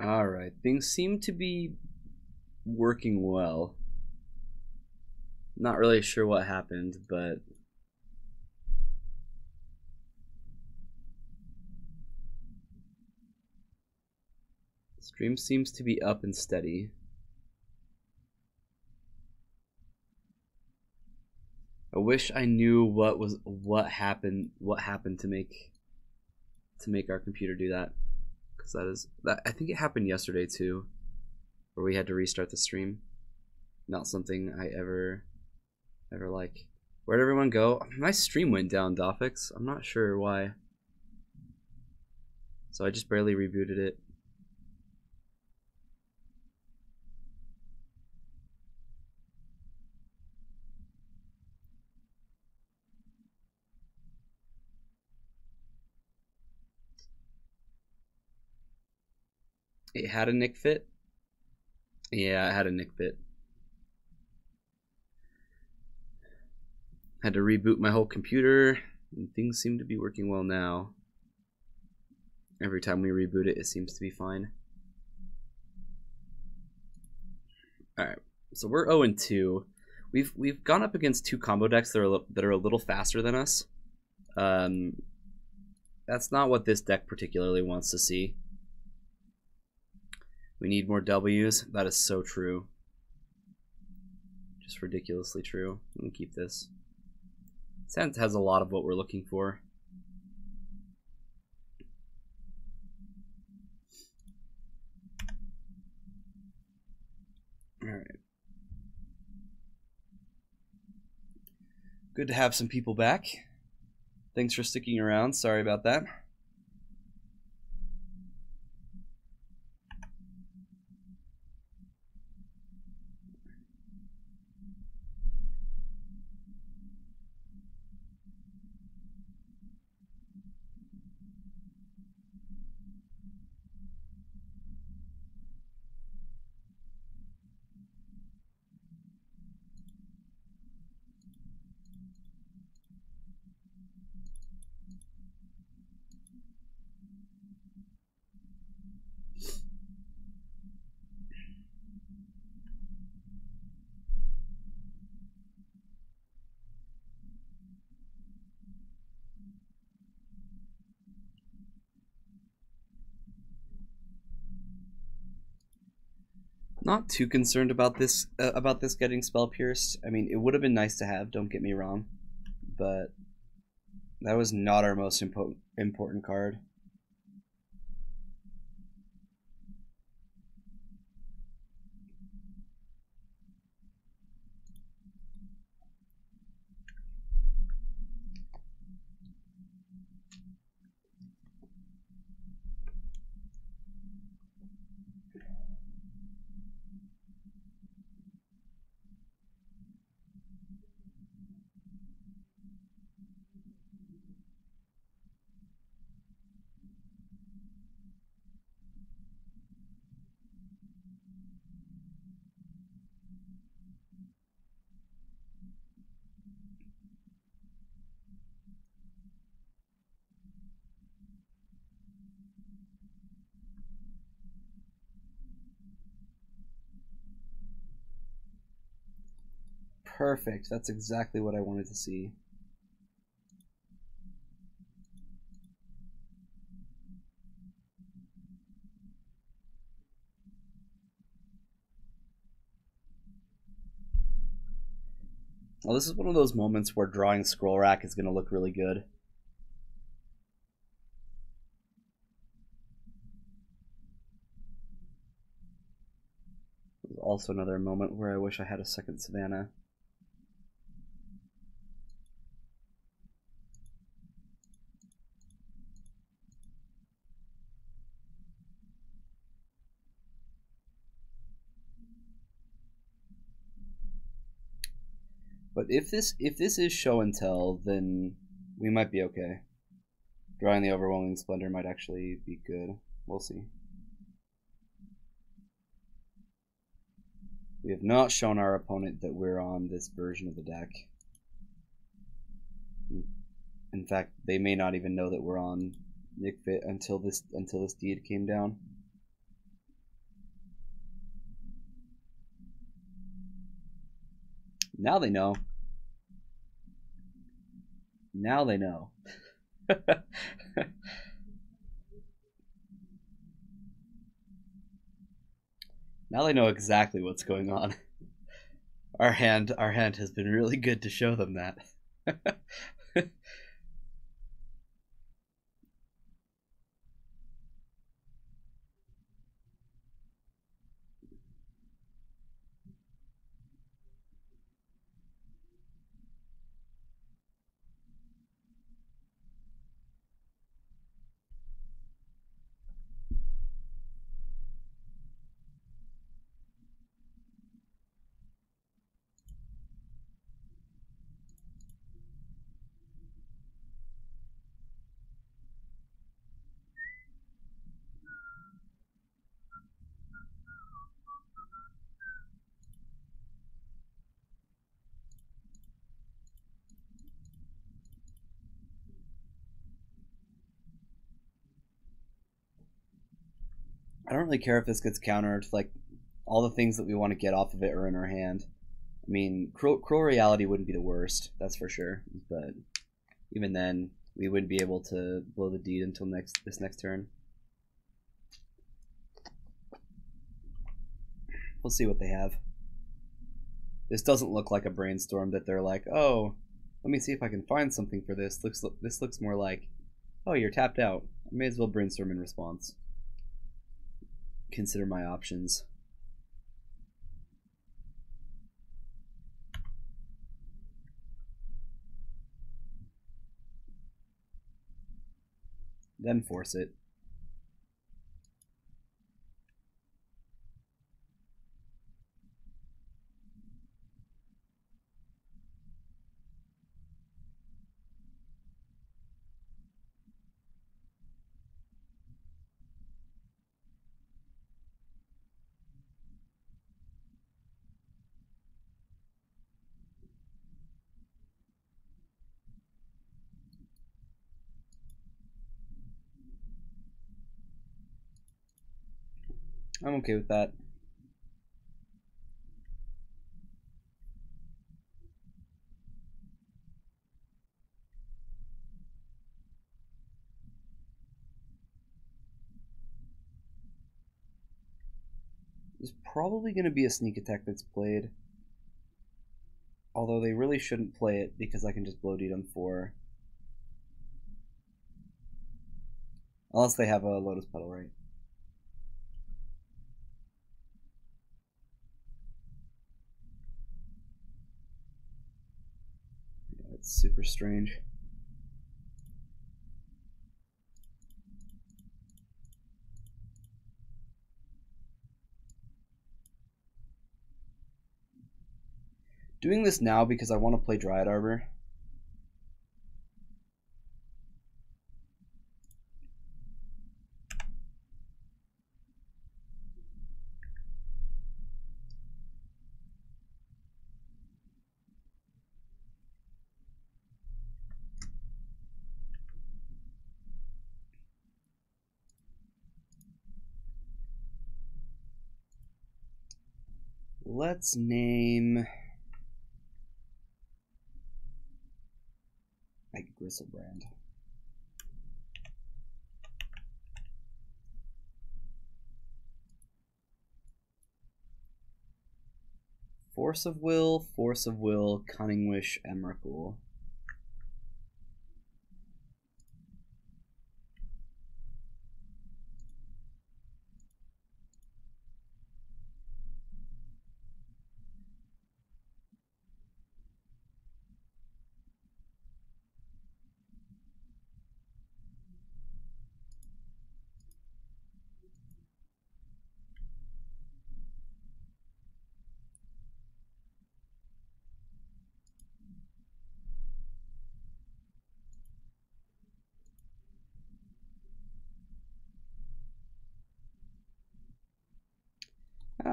Alright, things seem to be working well. Not really sure what happened, but stream seems to be up and steady. I wish I knew what happened to make our computer do that, because I think it happened yesterday too, where we had to restart the stream. Not something I ever like. Where'd everyone go? My stream went down, Dofix. I'm not sure why. So I just barely rebooted it. It had a nick fit? Yeah, it had a nick fit. Had to reboot my whole computer, and things seem to be working well now. Every time we reboot it, it seems to be fine. Alright, so we're 0-2. We've gone up against two combo decks that are a little faster than us. That's not what this deck particularly wants to see. We need more W's. That is so true. Just ridiculously true. Let me keep this. Sense has a lot of what we're looking for. Alright. Good to have some people back. Thanks for sticking around. Sorry about that. Not too concerned about this getting spell pierced. I mean, it would have been nice to have, don't get me wrong, but that was not our most important card. Perfect. That's exactly what I wanted to see. Well, this is one of those moments where drawing Scroll Rack is going to look really good. There's also another moment where I wish I had a second Savannah. But if this is show and tell, then we might be okay. Drawing the Overwhelming Splendor might actually be good. We'll see. We have not shown our opponent that we're on this version of the deck. In fact, they may not even know that we're on Nick Fit until this deed came down. Now they know. Now they know. Now they know exactly what's going on. Our hand has been really good to show them that. I don't really care if this gets countered. Like, all the things that we want to get off of it are in our hand. I mean, Cruel Reality wouldn't be the worst, that's for sure. But even then, we wouldn't be able to blow the deed until this next turn. We'll see what they have. This doesn't look like a brainstorm that they're like, oh, let me see if I can find something for this. This looks more like, oh, you're tapped out. I may as well brainstorm in response. Consider my options. Then force it. I'm okay with that. There's probably going to be a sneak attack that's played. Although they really shouldn't play it because I can just blow deed on 4. Unless they have a Lotus Petal, right? Yeah, that's super strange. Doing this now because I want to play Dryad Arbor. Let's name like Gristlebrand. Force of Will, Cunning Wish, Emrakul.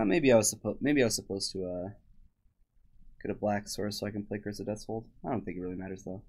Maybe I was supposed to get a black source so I can play Curse of Death's Hold. I don't think it really matters though.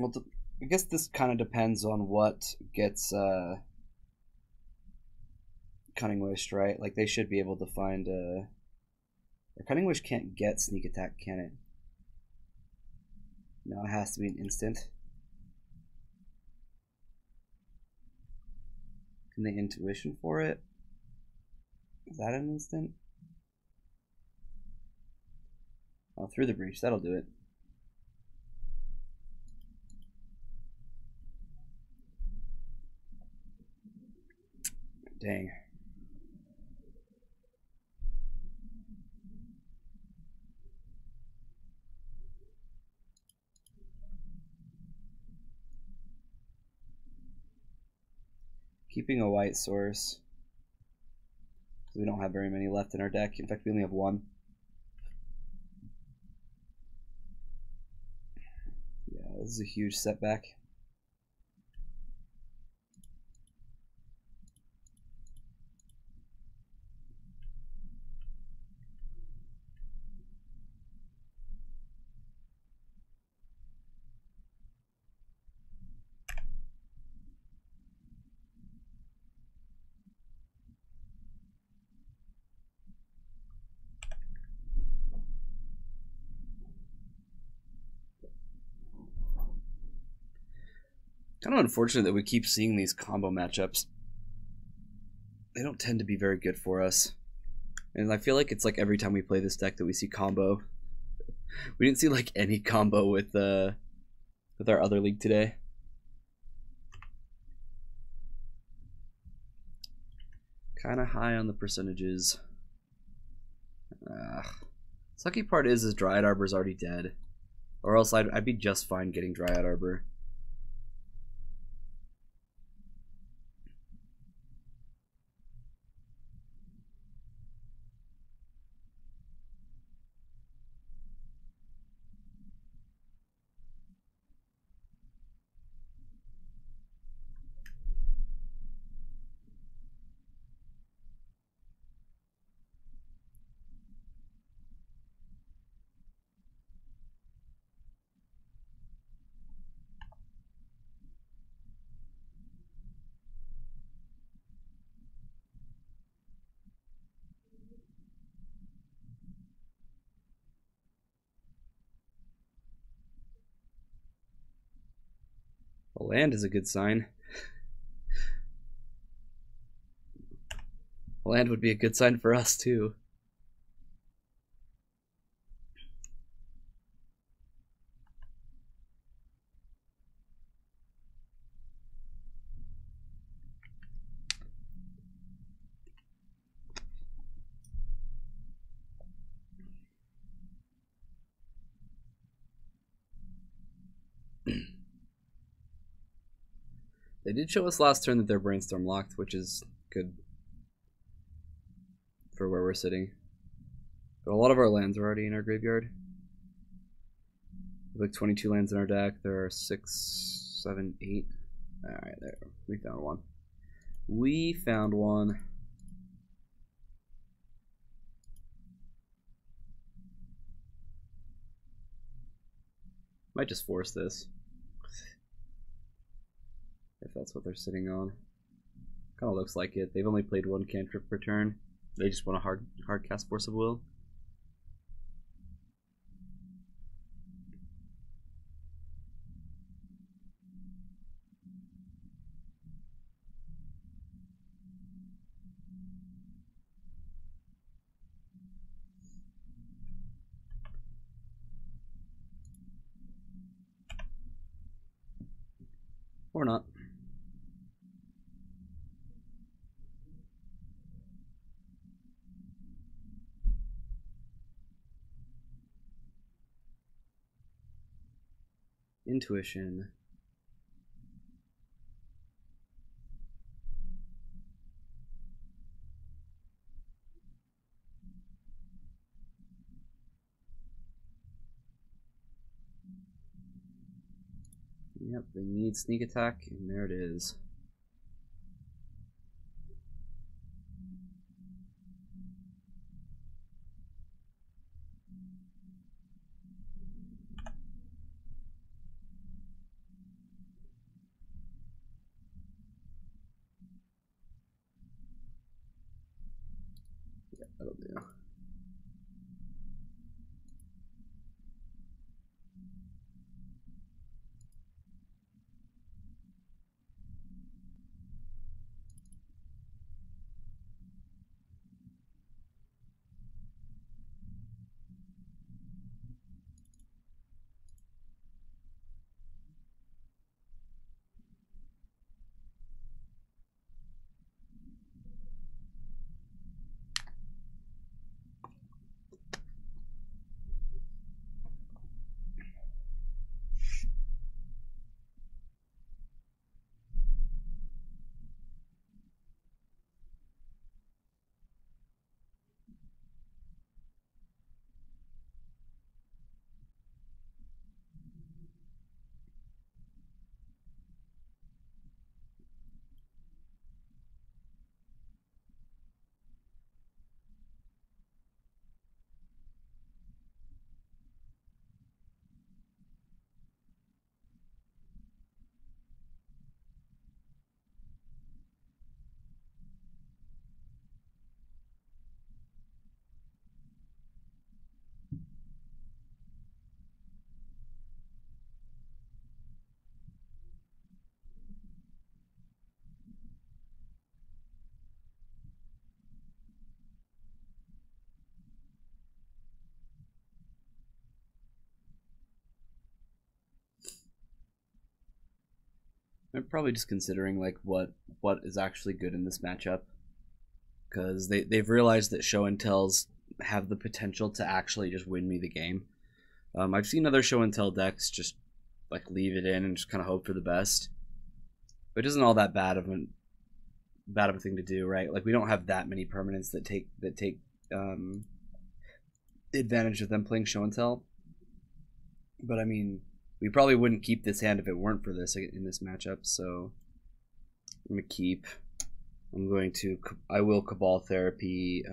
Well, I guess this kind of depends on what gets Cunning Wish, right? Like they should be able to find or Cunning Wish can't get sneak attack, can it? No, it has to be an instant. Can they intuition for it? Is that an instant? Oh, through the breach, that'll do it. Dang. Keeping a white source. We don't have very many left in our deck. In fact, we only have one. Yeah, this is a huge setback. Kind of unfortunate that we keep seeing these combo matchups. They don't tend to be very good for us. And I feel like it's like every time we play this deck that we see combo. We didn't see like any combo with our other league today. Kind of high on the percentages. Sucky part is Dryad Arbor's already dead. Or else I'd be just fine getting Dryad Arbor. Land is a good sign. Land would be a good sign for us too. They did show us last turn that they're brainstorm locked, which is good for where we're sitting. But a lot of our lands are already in our graveyard. We have like 22 lands in our deck. There are 6, 7, 8. Alright, there. We found one. We found one. Might just force this. If that's what they're sitting on. Kind of looks like it. They've only played one cantrip per turn. They just want a hard cast Force of Will. Or not. Intuition. Yep, they need sneak attack, and there it is. I'm probably just considering like what is actually good in this matchup, because they've realized that show and tells have the potential to actually just win me the game. I've seen other show and tell decks just like leave it in and just kind of hope for the best, but it isn't all that bad of a thing to do, right? Like we don't have that many permanents that take advantage of them playing show and tell. But I mean, we probably wouldn't keep this hand if it weren't for this in this matchup. So I'm gonna keep. I will Cabal Therapy.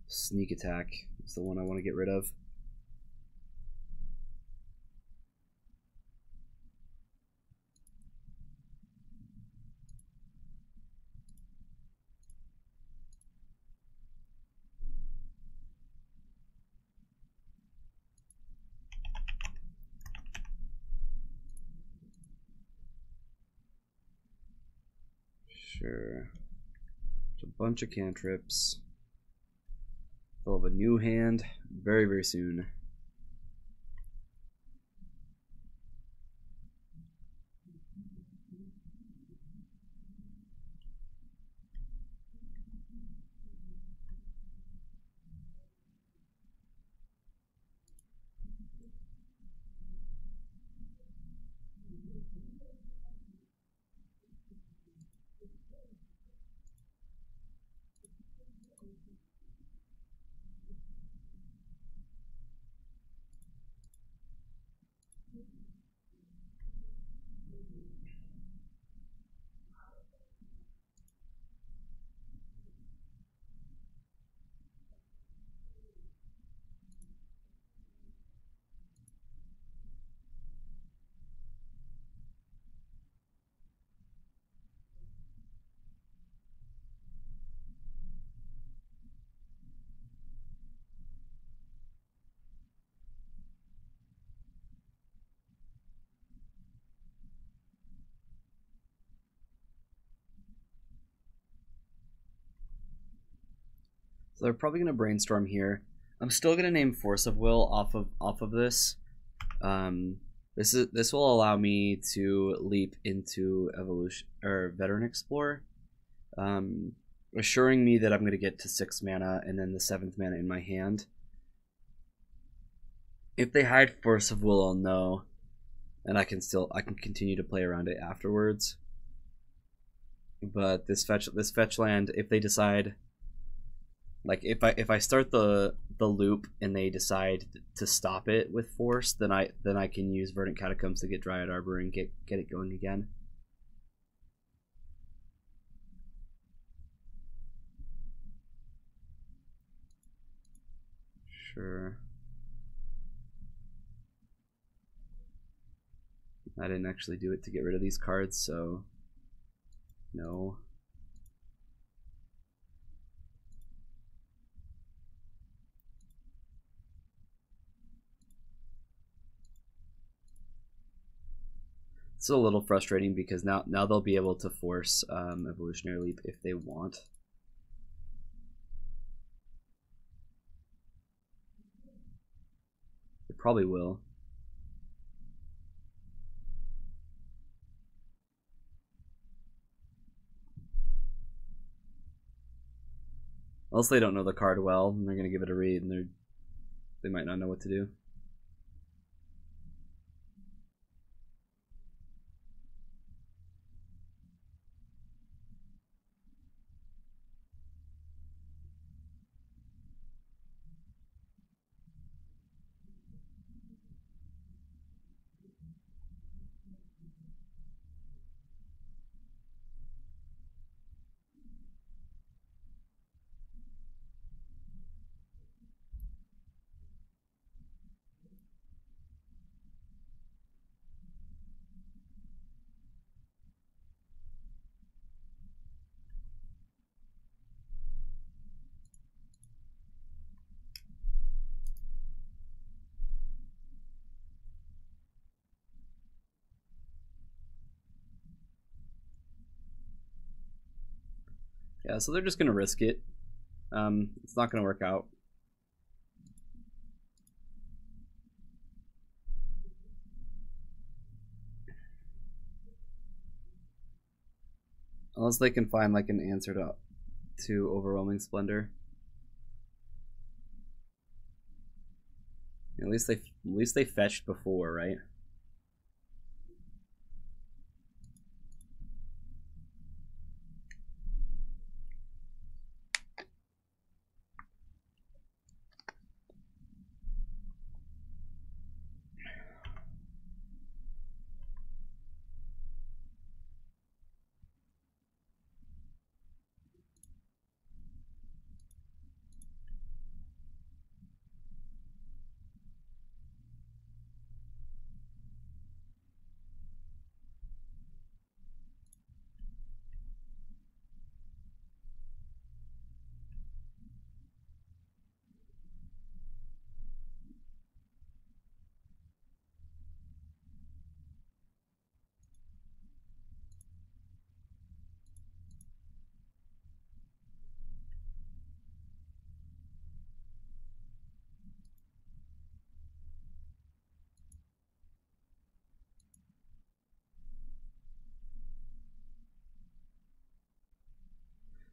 Sneak Attack is the one I want to get rid of. Sure. It's a bunch of cantrips. I'll have a new hand very, very soon. So they're probably gonna brainstorm here. I'm still gonna name Force of Will off of this. This will allow me to leap into Evolution or Veteran Explorer, assuring me that I'm gonna get to 6 mana and then the 7th mana in my hand. If they hide Force of Will, I'll know, and I can continue to play around it afterwards. But this fetch land, if they decide. Like if I start the loop and they decide to stop it with force, then I can use Verdant Catacombs to get Dryad Arbor and get it going again. Sure. I didn't actually do it to get rid of these cards, so no. It's a little frustrating because now they'll be able to force Evolutionary Leap if they want. They probably will. Unless they don't know the card well and they're gonna give it a read and they might not know what to do. Yeah, so they're just gonna risk it. It's not gonna work out. Unless they can find like an answer to Overwhelming Splendor. At least they fetched before, right?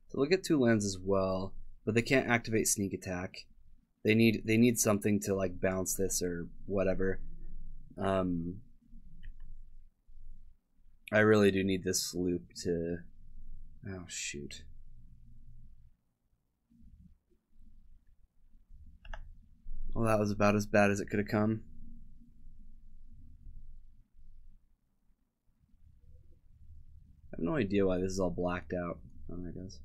So they'll get 2 lands as well, but they can't activate Sneak Attack. They need something to like bounce this or whatever. I really do need this loop to. Oh shoot. Well, that was about as bad as it could have come. I have no idea why this is all blacked out. Oh, there it goes.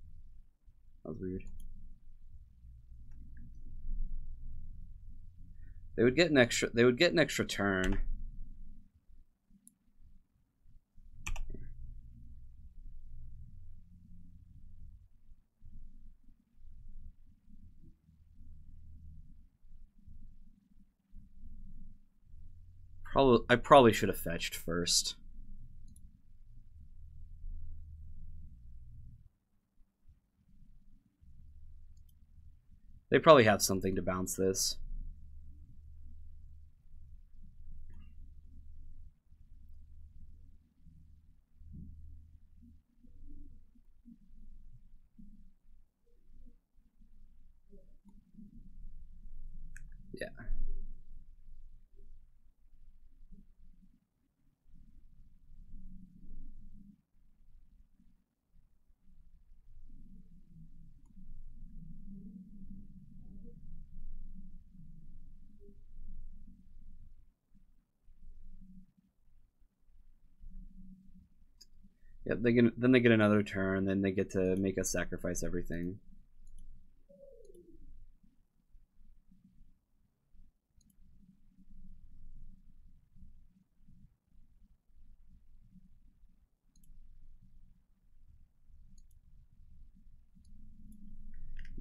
That was weird. They would get an extra turn. I probably should have fetched first. They probably have something to bounce this. Yeah. Yep, then they get another turn, then they get to make us sacrifice everything.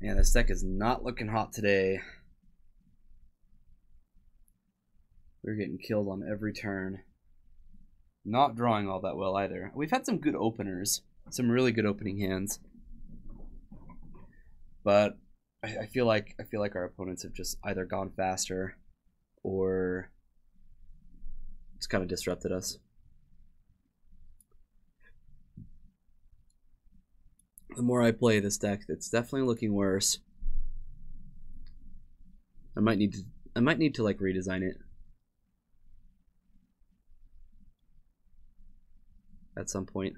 Man, this deck is not looking hot today. We're getting killed on every turn. Not drawing all that well either. We've had some good openers, some really good opening hands, but I feel like our opponents have just either gone faster or just kind of disrupted us. The more I play this deck, it's definitely looking worse. I might need to like redesign it at some point.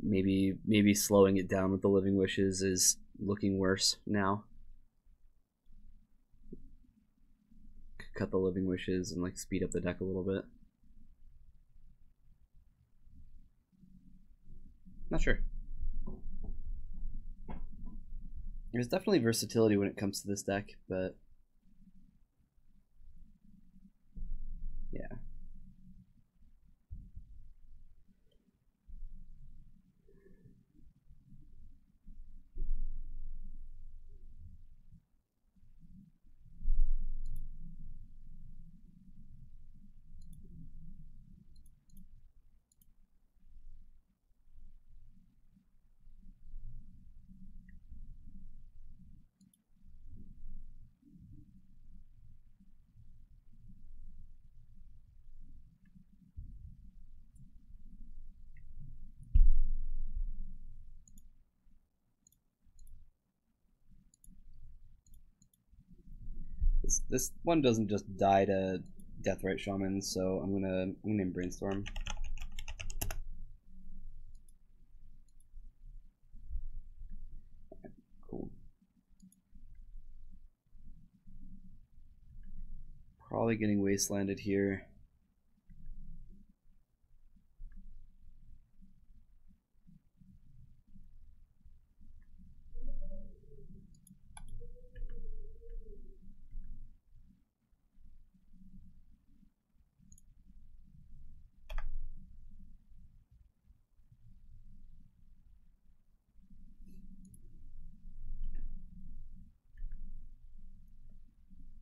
Maybe slowing it down with the Living Wishes is looking worse now. Cut the Living Wishes and like speed up the deck a little bit. Not sure. There's definitely versatility when it comes to this deck, but yeah. This one doesn't just die to Deathrite Shaman, so I'm gonna name Brainstorm. Cool. Probably getting wastelanded here.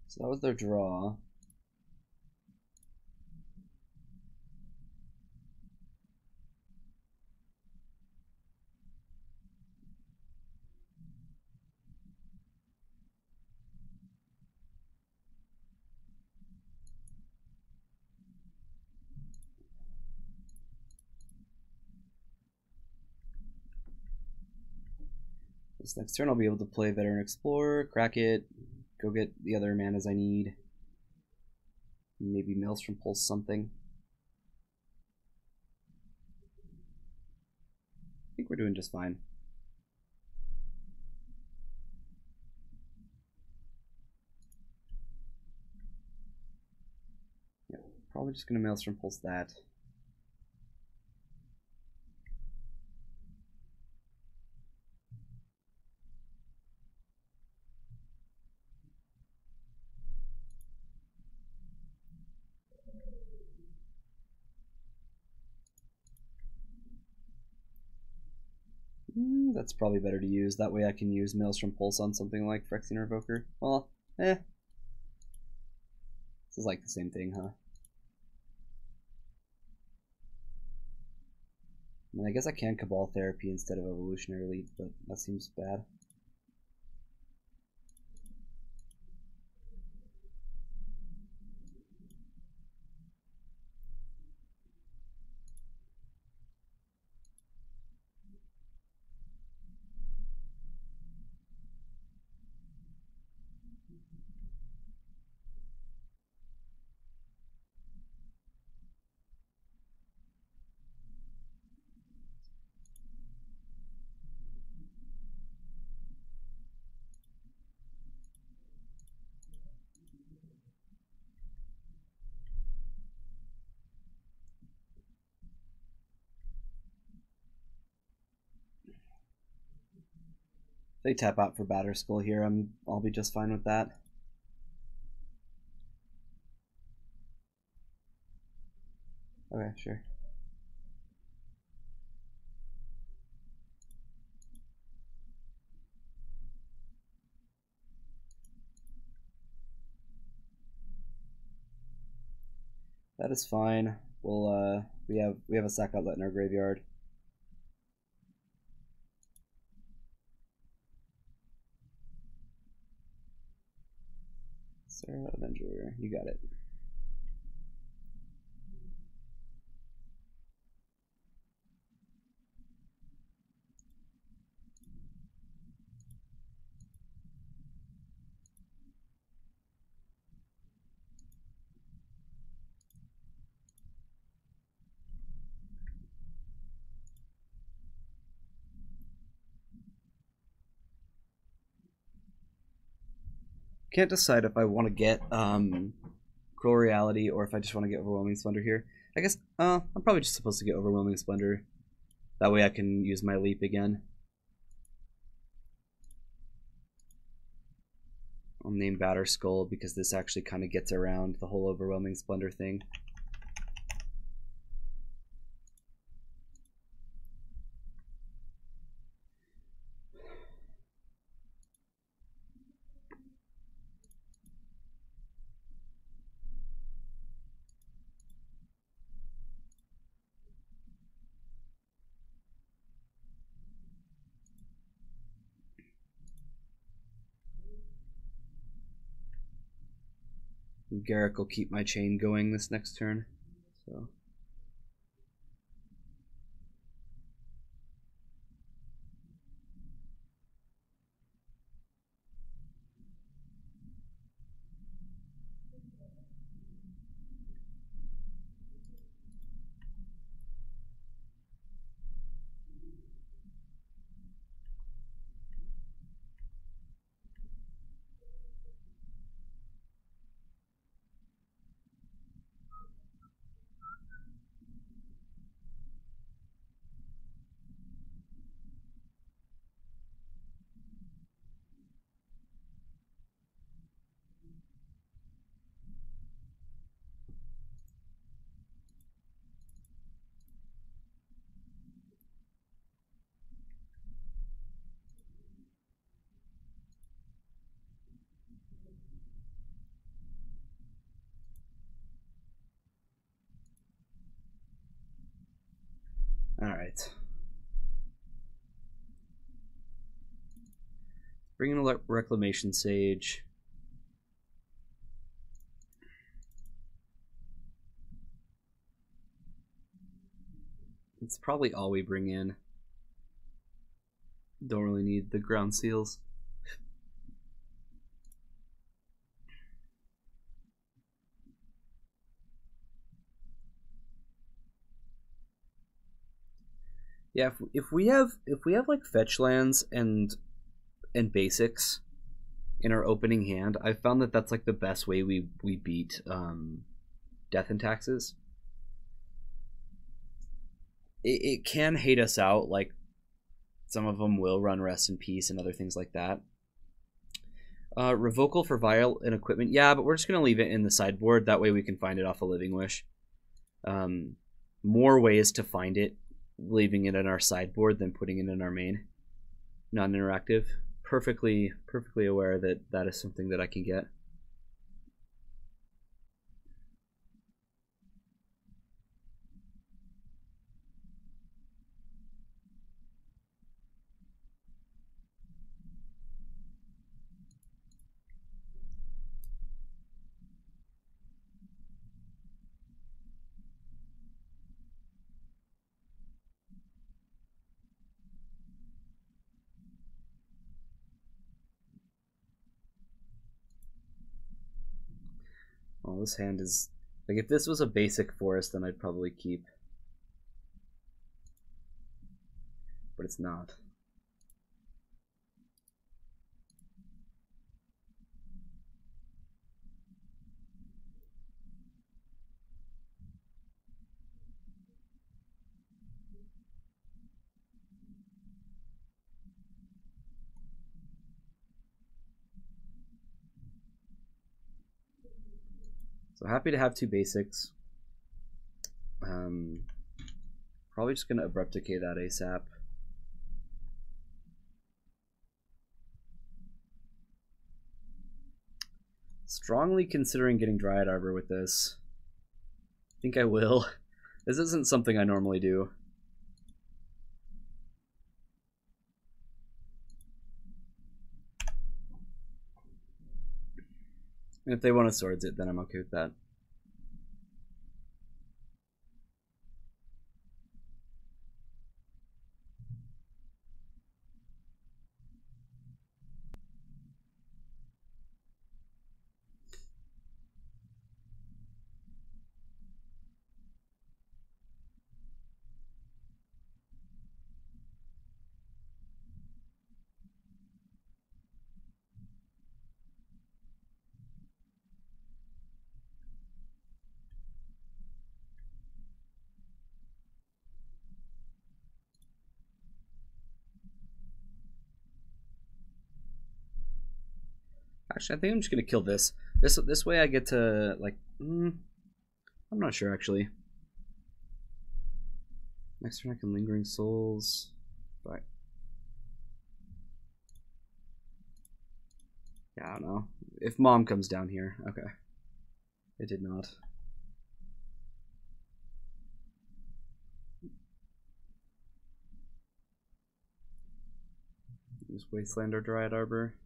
So that was their draw. This next turn I'll be able to play Veteran Explorer, crack it, go get the other manas I need. Maybe Maelstrom Pulse something. I think we're doing just fine. Yeah, probably just gonna Maelstrom Pulse that. That's probably better to use. That way I can use Maelstrom Pulse on something like Phyrexian Revoker. Well, This is like the same thing, huh? I mean, I guess I can Cabal Therapy instead of Evolutionary Leap, but that seems bad. If they tap out for Batterskull here, I'll be just fine with that. Okay, sure. That is fine. We'll we have a sack outlet in our graveyard. Sarah Avenger, you got it. Can't decide if I want to get Cruel Reality or if I just want to get Overwhelming Splendor here. I guess I'm probably just supposed to get Overwhelming Splendor. That way I can use my leap again. I'll name Batterskull because this actually kind of gets around the whole Overwhelming Splendor thing. Garrick will keep my chain going this next turn. So All right. Bring in a Reclamation Sage. It's probably all we bring in. Don't really need the ground seals. Yeah, if we have like fetch lands and basics in our opening hand, I've found that that's like the best way we beat Death and Taxes. It can hate us out, like some of them will run Rest in Peace and other things like that. Revocal for Vial and Equipment, yeah, but we're just gonna leave it in the sideboard. That way we can find it off a Living Wish. More ways to find it leaving it in our sideboard than putting it in our main. Non-interactive. Perfectly aware that that is something that I can get. Oh, this hand is like, if this was a basic forest, then I'd probably keep, but it's not. So happy to have two basics. Probably just gonna Abrupt Decay that ASAP. Strongly considering getting Dryad Arbor with this. I think I will. This isn't something I normally do. And if they want to Swords it, then I'm okay with that. Actually, I think I'm just gonna kill this. This way I get to, like, I'm not sure actually. Next turn I can Lingering Souls. But yeah, I don't know. If Mom comes down here, okay. It did not. Use Wasteland or Dryad Arbor.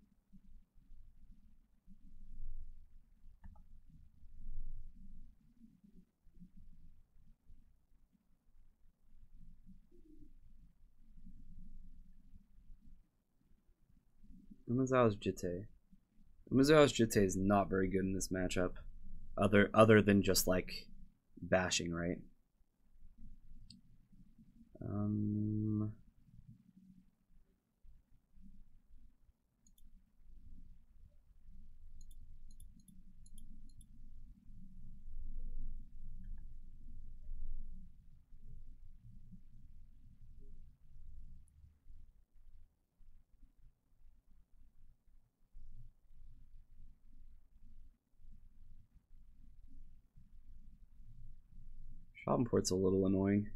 Umezawa's Jitte. Umezawa's Jitte is not very good in this matchup. Other than just like bashing, right? Schadenport's a little annoying.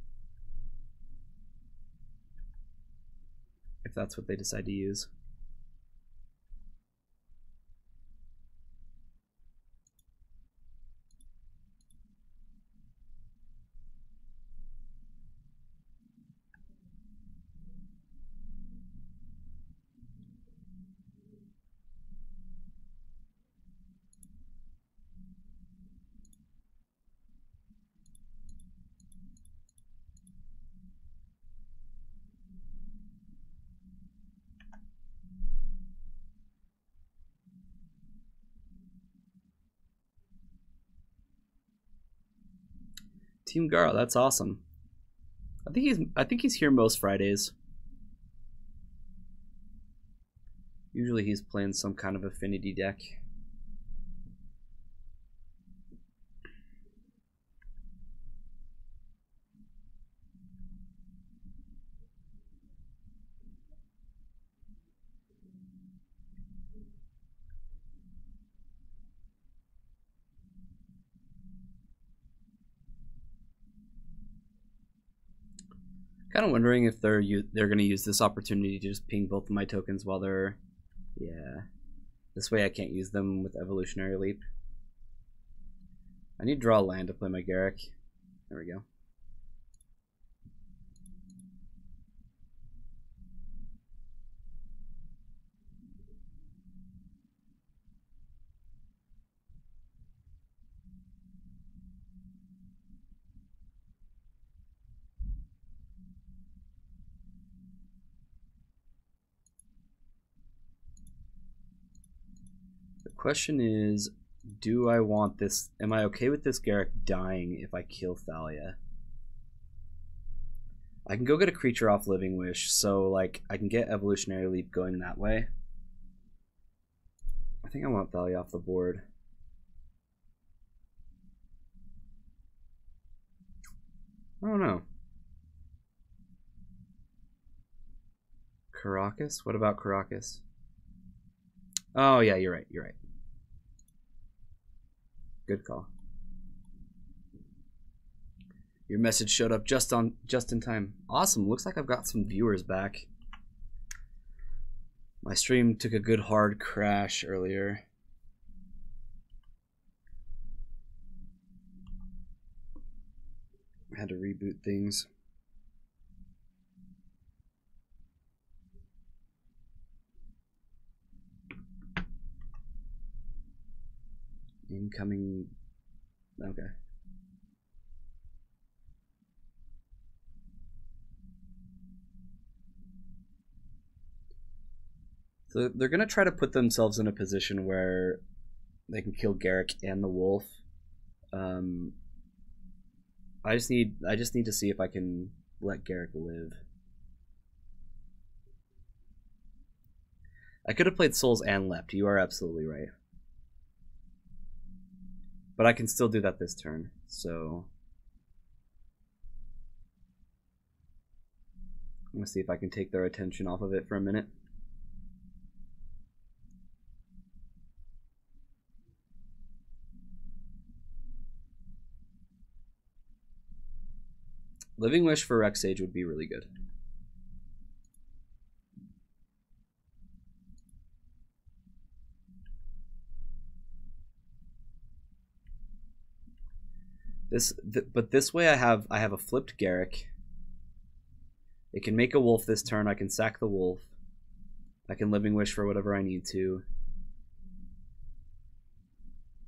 If that's what they decide to use. Team Garo, that's awesome. I think he's here most Fridays. Usually he's playing some kind of affinity deck. Kind of wondering if they're going to use this opportunity to just ping both of my tokens while they're... Yeah. This way I can't use them with Evolutionary Leap. I need to draw a land to play my Garruk. There we go. The question is, do I want this? Am I okay with this Garruk dying if I kill Thalia? I can go get a creature off Living Wish, so like I can get Evolutionary Leap going that way. I think I want Thalia off the board. I don't know. Caracas? What about Caracas? Oh yeah, you're right. You're right. Good call. Your message showed up just in time. Awesome. Looks like I've got some viewers back. My stream took a good hard crash earlier. I had to reboot things. Incoming. Okay. So they're gonna try to put themselves in a position where they can kill Garruk and the wolf. I just need to see if I can let Garruk live. I could have played Souls and leapt. You are absolutely right. But I can still do that this turn, so I'm gonna see if I can take their attention off of it for a minute. Living Wish for Rex Sage would be really good. But this way I have a flipped Garruk. It can make a wolf this turn. I can sack the wolf. I can Living Wish for whatever I need to.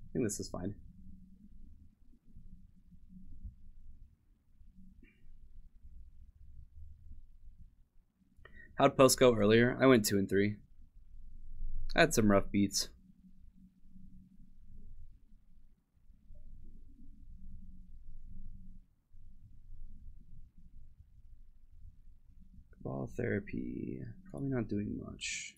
I think this is fine. How'd post go earlier? I went 2 and 3. I had some rough beats. Ball therapy, probably not doing much.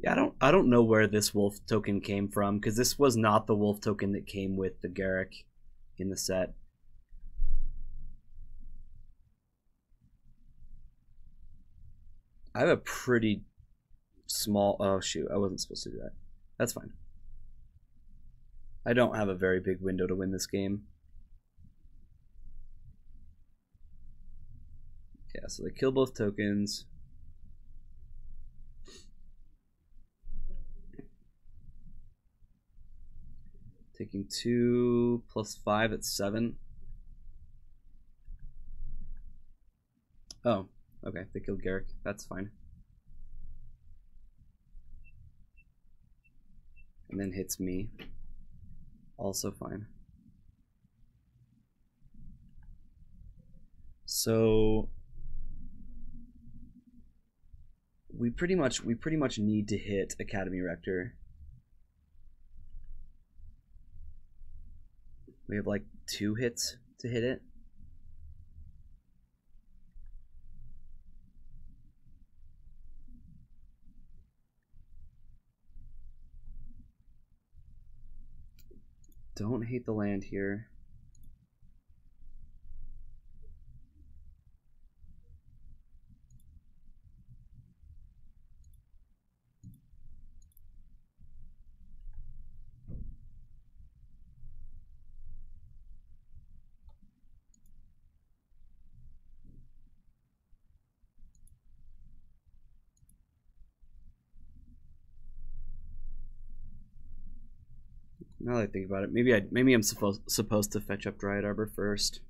Yeah, I don't know where this wolf token came from, because this was not the wolf token that came with the Garrick in the set. I have a pretty small... Oh, shoot. I wasn't supposed to do that. That's fine. I don't have a very big window to win this game. Yeah, so they kill both tokens. Taking 2 plus 5 at 7. Oh, okay. They killed Garrick. That's fine. And then hits me. Also fine. So we pretty much need to hit Academy Rector. We have like 2 hits to hit it. Don't hate the land here. Now that I think about it, maybe I'm supposed to fetch up Dryad Arbor first.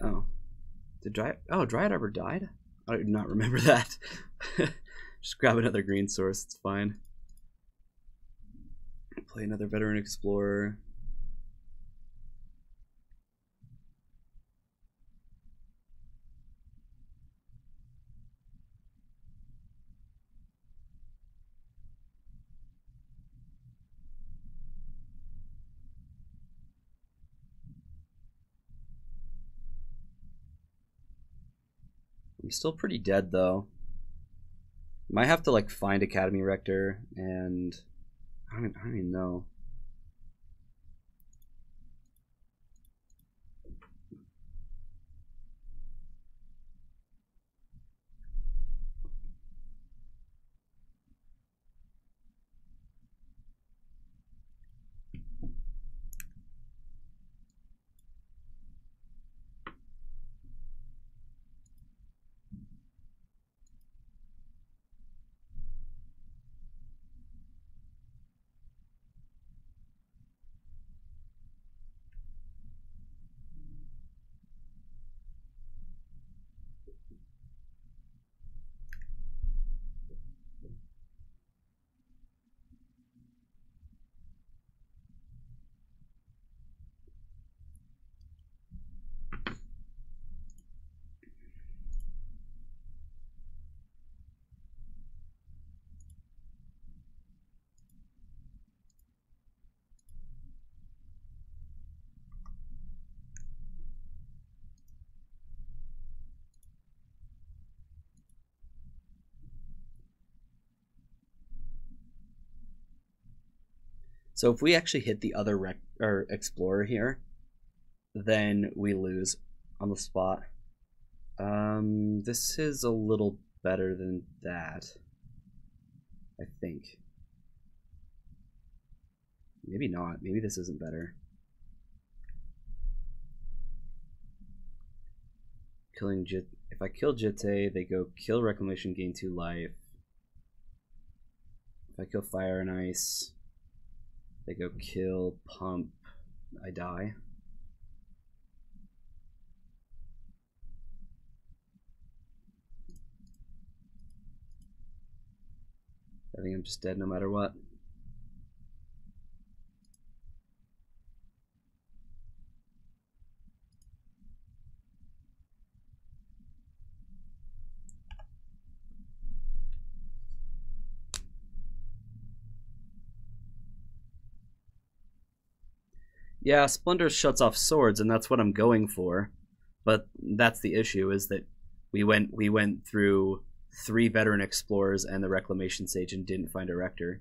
Oh, Dryad Arbor died? I do not remember that. Just grab another green source. It's fine. Play another Veteran Explorer. I'm still pretty dead though. Might have to like find Academy Rector, and I don't even know. So if we actually hit the other Explorer here, then we lose on the spot. This is a little better than that, I think. Maybe not. Maybe this isn't better. Killing Jit. If I kill Jitte, they go kill Reclamation, gain 2 life. If I kill Fire and Ice, they go kill Pump. I die. I think I'm just dead no matter what. Yeah, Splendor shuts off swords, and that's what I'm going for. But that's the issue, is that we went through 3 veteran explorers and the reclamation sage and didn't find a rector.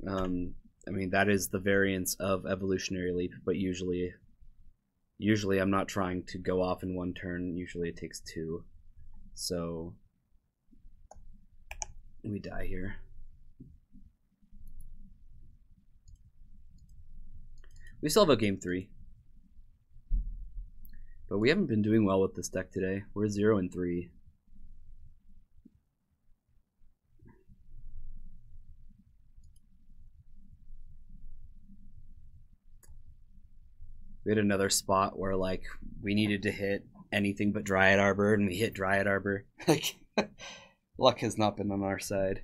I mean, that is the variance of evolutionary leap, but usually I'm not trying to go off in 1 turn. Usually it takes 2. So we die here. We still have a game 3. But we haven't been doing well with this deck today. We're 0-3. We had another spot where like we needed to hit anything but Dryad Arbor, and we hit Dryad Arbor. Like, luck has not been on our side.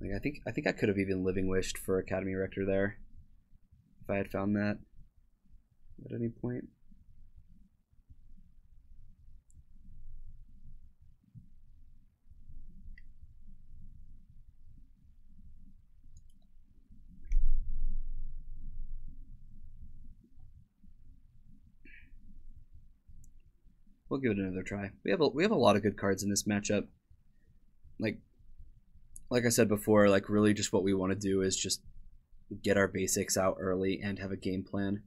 Like I think I could have even living wished for Academy Rector there if I had found that at any point. We'll give it another try. We have a lot of good cards in this matchup. Like I said before, like really just what we want to do is just get our basics out early and have a game plan.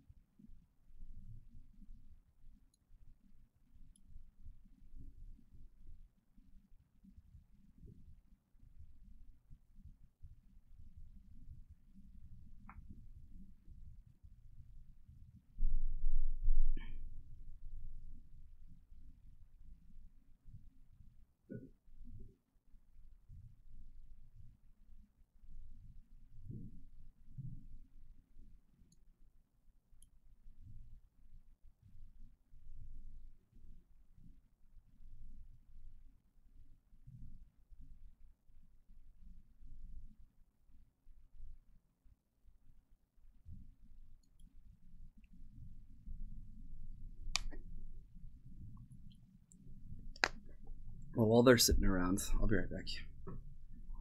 Well, while they're sitting around, I'll be right back.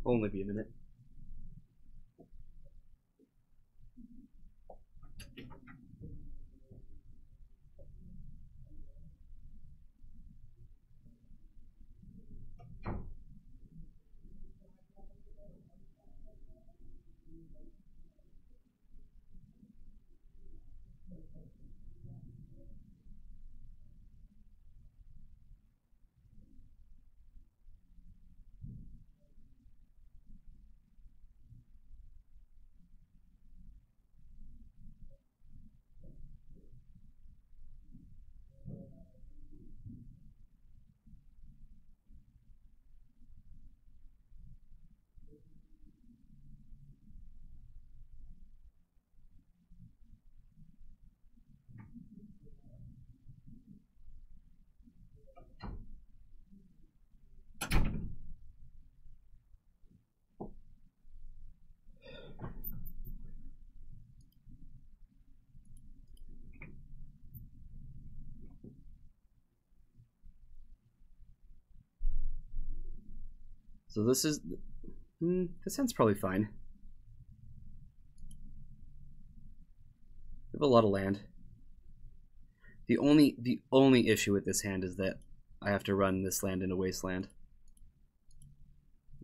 Only be a minute. So this is, this hand's probably fine. We have a lot of land. The only issue with this hand is that I have to run this land into wasteland.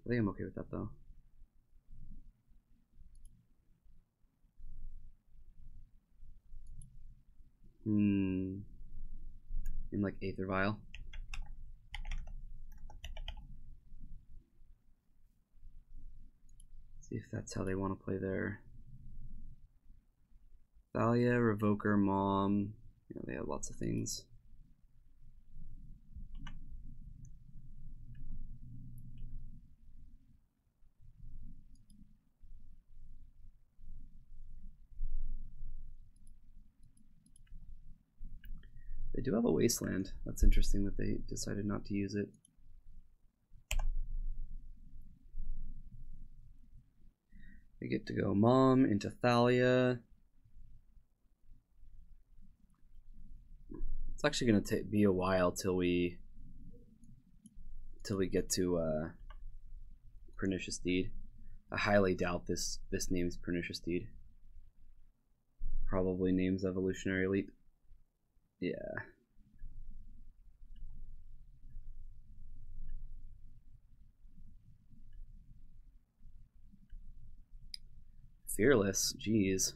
I think I'm okay with that though. In like Aether Vial. See if that's how they want to play their Thalia, Revoker, Mom. You know, they have lots of things. They do have a wasteland. That's interesting that they decided not to use it. They get to go Mom into Thalia. It's actually gonna be a while till we get to Pernicious Deed. I highly doubt this name's Pernicious Deed. Probably names Evolutionary Leap. Yeah. Fearless, jeez.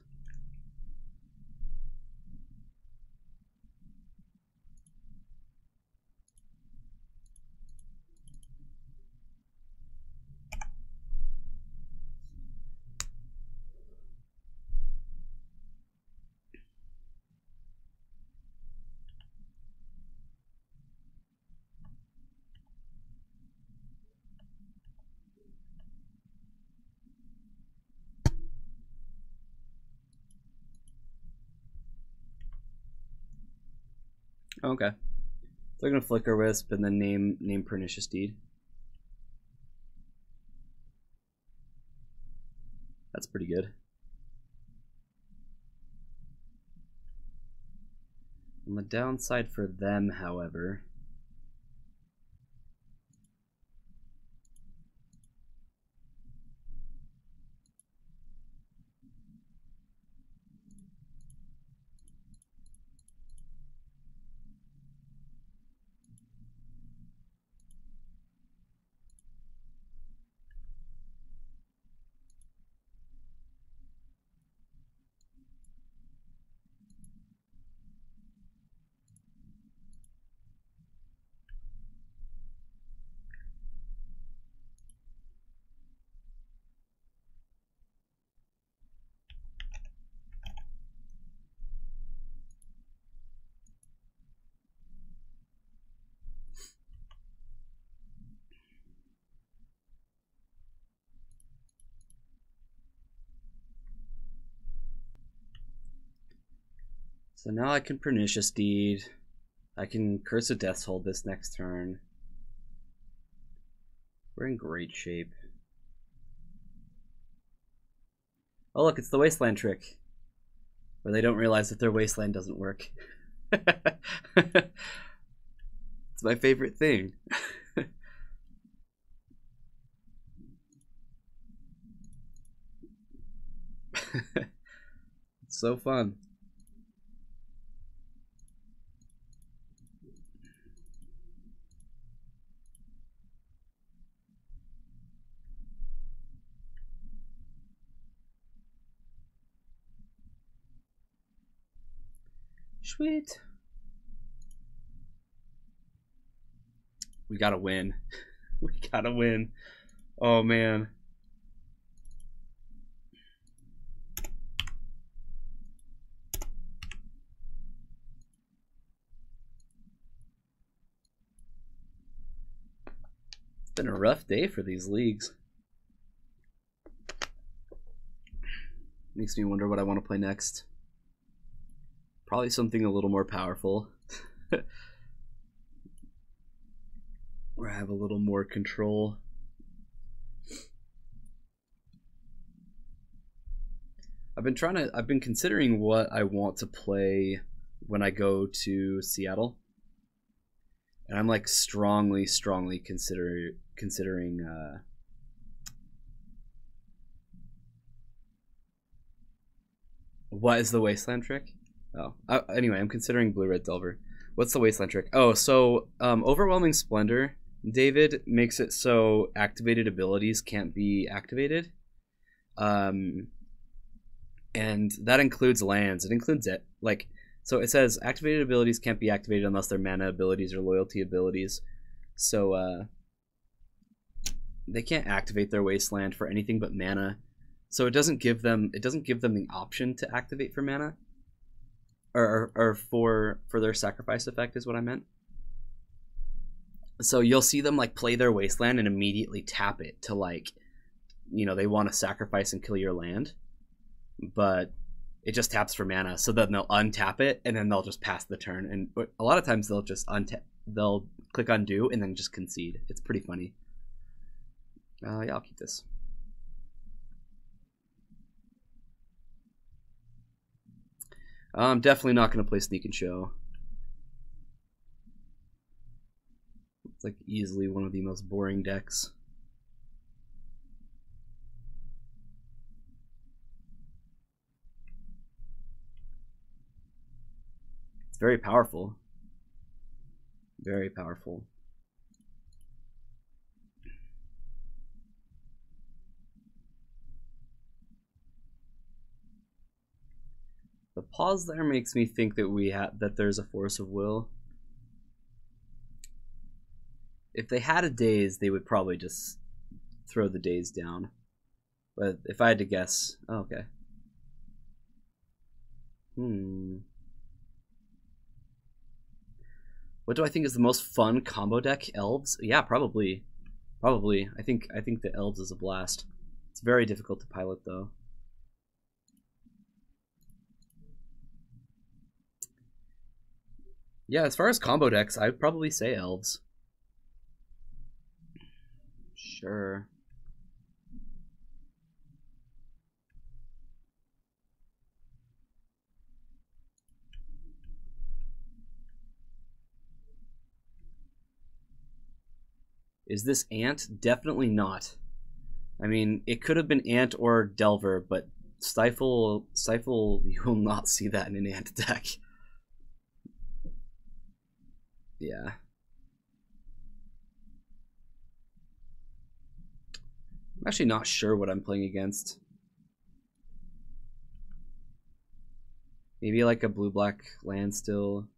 Okay. So they're gonna Flicker Wisp and then name Pernicious Deed. That's pretty good. On the downside for them, however, so now I can Pernicious Deed. I can Curse of Death's Hold this next turn. We're in great shape. Oh look, it's the Wasteland trick. Where they don't realize that their Wasteland doesn't work. It's my favorite thing. It's so fun. Sweet. We gotta win. We gotta win. Oh man. It's been a rough day for these leagues. Makes me wonder what I want to play next. Probably something a little more powerful. Where I have a little more control. I've been considering what I want to play when I go to Seattle. And I'm like strongly considering what is the Wasteland trick? Oh, anyway, I'm considering Blue Red Delver. What's the Wasteland trick? Oh, so Overwhelming Splendor, David, makes it so activated abilities can't be activated. And that includes lands. It includes it. Like, so it says activated abilities can't be activated unless they're mana abilities or loyalty abilities. So they can't activate their Wasteland for anything but mana. So it doesn't give them the option to activate for mana. Or for their sacrifice effect is what I meant. So you'll see them like play their Wasteland and immediately tap it to like, you know, they want to sacrifice and kill your land, but it just taps for mana. So then they'll untap it and then they'll just pass the turn. And a lot of times they'll just they'll click undo and then just concede. It's pretty funny. Yeah, I'll keep this. I'm definitely not going to play Sneak and Show. It's like easily one of the most boring decks. It's very powerful. Very powerful. The pause there makes me think that that there's a force of will. If they had a daze, they would probably just throw the daze down. But if I had to guess, oh, okay. What do I think is the most fun combo deck? Elves? Yeah, probably. Probably. I think the Elves is a blast. It's very difficult to pilot though. Yeah, as far as combo decks, I'd probably say Elves. Sure. Is this Ant? Definitely not. I mean, it could have been Ant or Delver, but Stifle, you will not see that in an Ant deck. Yeah. I'm actually not sure what I'm playing against. Maybe like a blue-black land still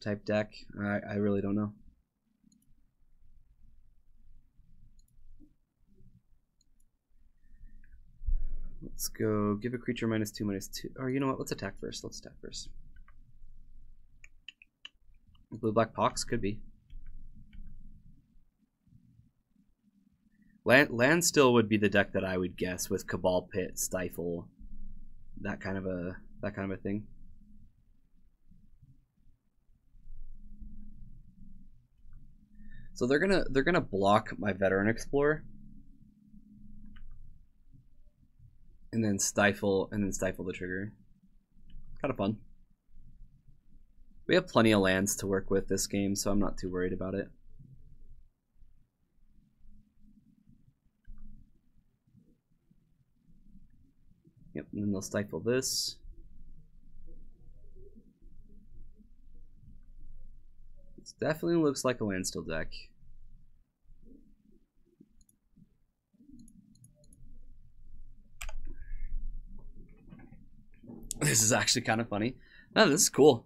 type deck. I really don't know. Let's go give a creature -2/-2. Or you know what? Let's attack first. Let's attack first. Blue-black Pox could be. Land still would be the deck that I would guess with Cabal Pit, Stifle, that kind of a thing. So they're gonna block my Veteran Explorer, and then stifle the trigger. Kind of fun. We have plenty of lands to work with this game, so I'm not too worried about it. Yep, and then they'll stifle this. It definitely looks like a landstill deck. This is actually kind of funny. Oh, this is cool.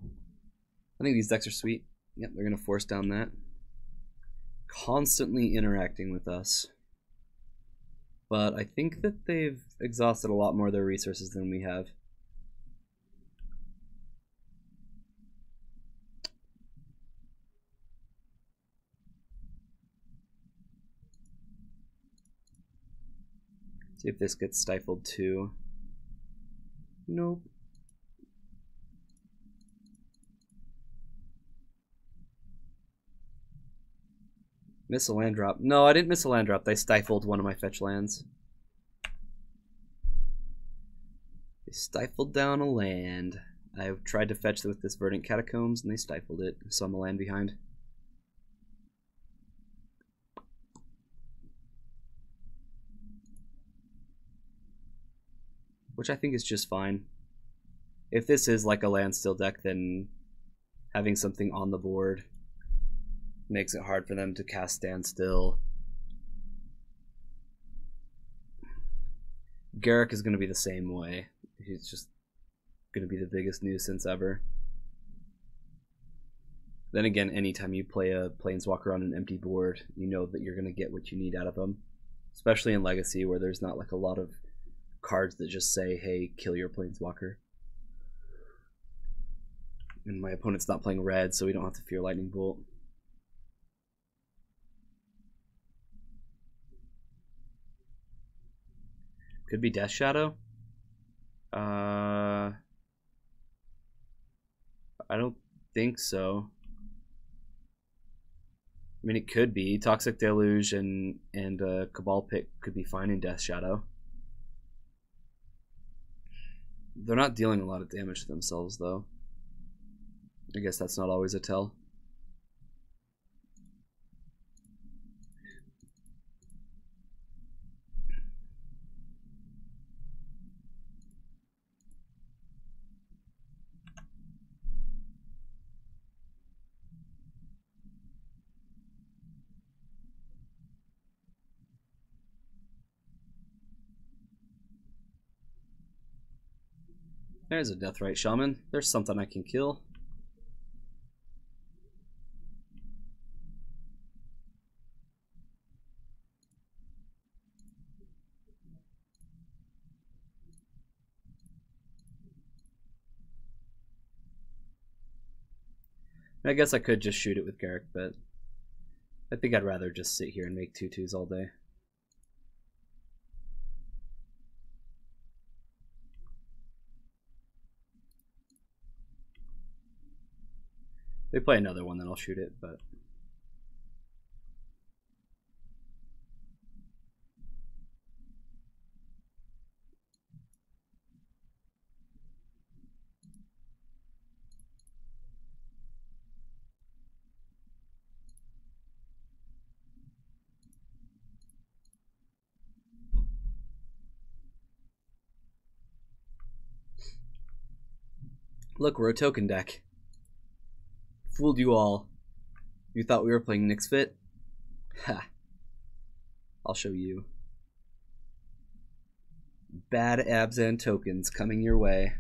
I think these decks are sweet. Yep, they're going to force down that. Constantly interacting with us. But I think that they've exhausted a lot more of their resources than we have. See if this gets stifled too. Nope. Miss a land drop. No, I didn't miss a land drop. They stifled one of my fetch lands. They stifled down a land. I tried to fetch with this Verdant Catacombs and they stifled it. So I'm a land behind. Which I think is just fine. If this is like a land still deck, then having something on the board makes it hard for them to cast Standstill. Garruk is going to be the same way. He's just going to be the biggest nuisance ever. Then again, anytime you play a Planeswalker on an empty board, you know that you're going to get what you need out of them. Especially in Legacy, where there's not like a lot of cards that just say, hey, kill your Planeswalker. And my opponent's not playing red, so we don't have to fear Lightning Bolt. Could be Death Shadow. I don't think so. I mean, it could be. Toxic Deluge and Cabal Pit could be fine in Death Shadow. They're not dealing a lot of damage to themselves, though. I guess that's not always a tell. There's a Deathrite Shaman. There's something I can kill. I guess I could just shoot it with Garrick, but I think I'd rather just sit here and make 2/2s all day. If they play another one, then I'll shoot it, but... Look, we're a token deck. Fooled you all. You thought we were playing Nyx Fit? Ha. I'll show you. Bad abs and tokens coming your way.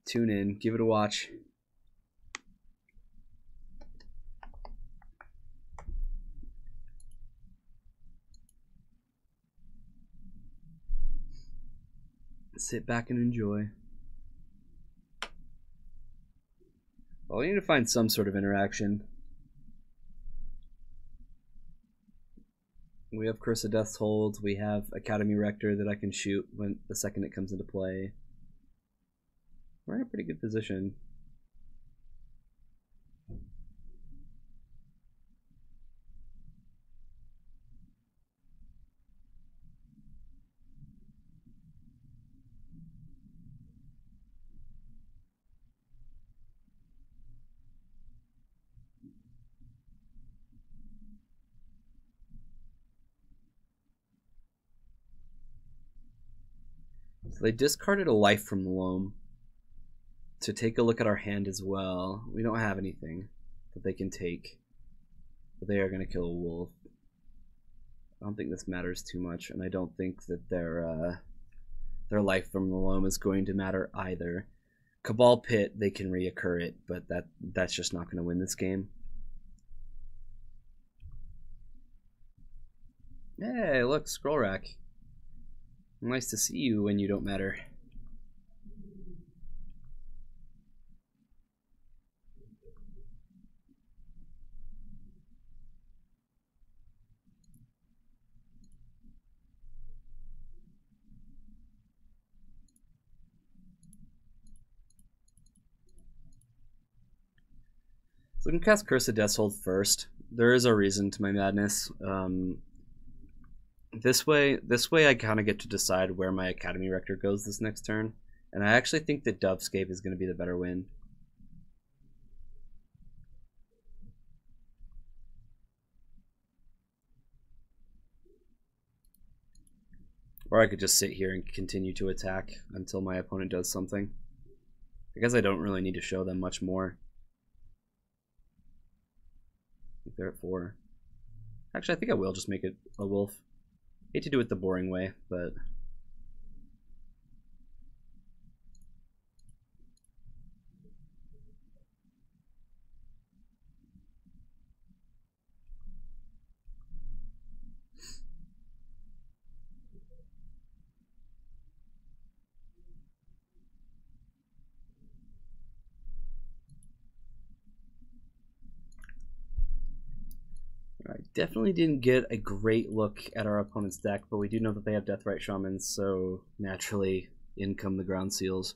Tune in, give it a watch. Sit back and enjoy. Well, we need to find some sort of interaction. We have Curse of Death's Hold. We have Academy Rector that I can shoot when the second it comes into play. We're in a pretty good position. So they discarded a life from the loam to take a look at our hand as well. We don't have anything that they can take, but they are going to kill a wolf. I don't think this matters too much, and I don't think that their life from the loam is going to matter either. Cabal Pit, they can reoccur it, but that's just not going to win this game. Hey, look, Scroll Rack. Nice to see you when you don't matter. So I can cast Curse of Death's Hold first. There is a reason to my madness. This way I kind of get to decide where my Academy Rector goes this next turn. And I actually think that Dovescape is going to be the better win. Or I could just sit here and continue to attack until my opponent does something. I guess I don't really need to show them much more. I think they're at 4. Actually, I think I will just make it a wolf. Hate to do it the boring way, but... I definitely didn't get a great look at our opponent's deck, but we do know that they have Deathrite Shamans, so naturally in come the Ground Seals.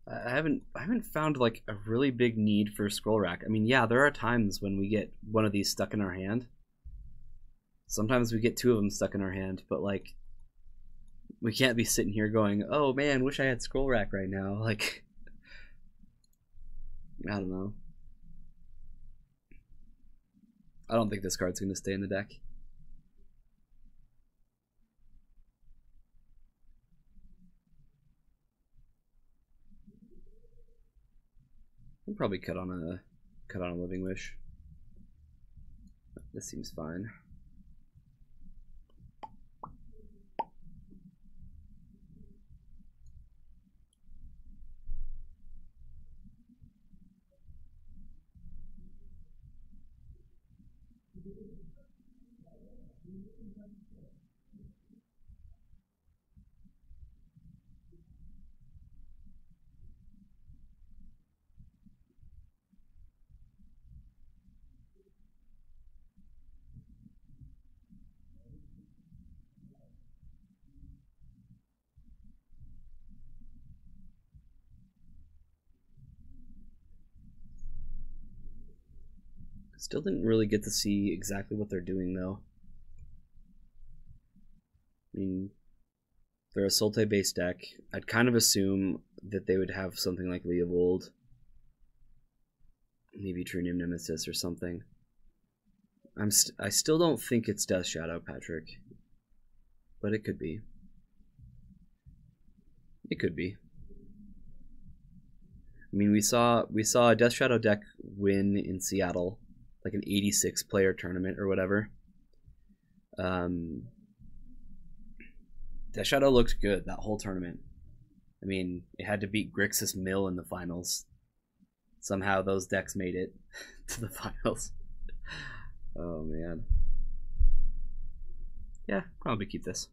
I haven't found like a really big need for Scroll Rack. I mean, yeah, there are times when we get one of these stuck in our hand. Sometimes we get 2 of them stuck in our hand, but like we can't be sitting here going, oh man, wish I had Scroll Rack right now. Like, I don't know. I don't think this card's going to stay in the deck. We'll probably cut on a Living Wish. This seems fine. Still didn't really get to see exactly what they're doing though. I mean, they're a Sultai based deck. I'd kind of assume that they would have something like Leovold. Maybe Trinium Nemesis or something. I still don't think it's Death Shadow, Patrick. But it could be. It could be. I mean, we saw a Death Shadow deck win in Seattle, like an 86 player tournament or whatever. Death Shadow looked good that whole tournament. I mean, it had to beat Grixis Mill in the finals. Somehow those decks made it to the finals. Oh man. Yeah, probably keep this.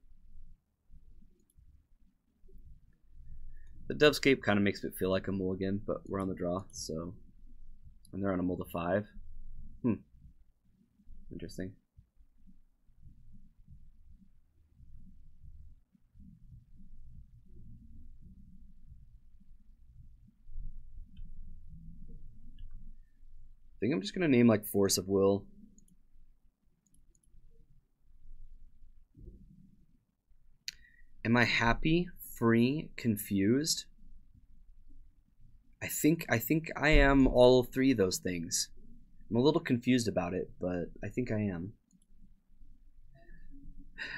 The Dovescape kind of makes it feel like a mulligan, but we're on the draw, so. And they're on a mull to 5. Interesting. I think I'm just gonna name like Force of Will. Am I happy, free, confused? I think I am all three of those things. I'm a little confused about it, but I think I am.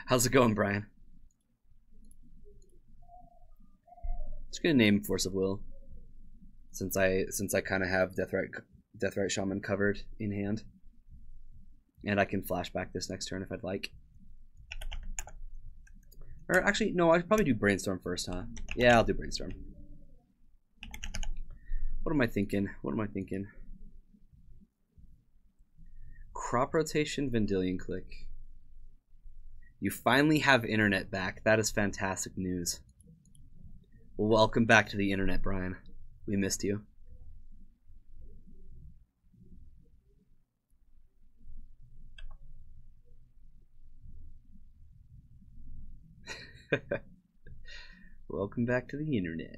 How's it going, Brian? Just gonna name Force of Will, since I kind of have Deathrite Shaman covered in hand, and I can flashback this next turn if I'd like. Or actually, no, I'd probably do Brainstorm first, huh? Yeah, I'll do Brainstorm. What am I thinking? What am I thinking? Crop Rotation, Vendilion Click. You finally have internet back. That is fantastic news. Well, welcome back to the internet, Brian. We missed you. Welcome back to the internet.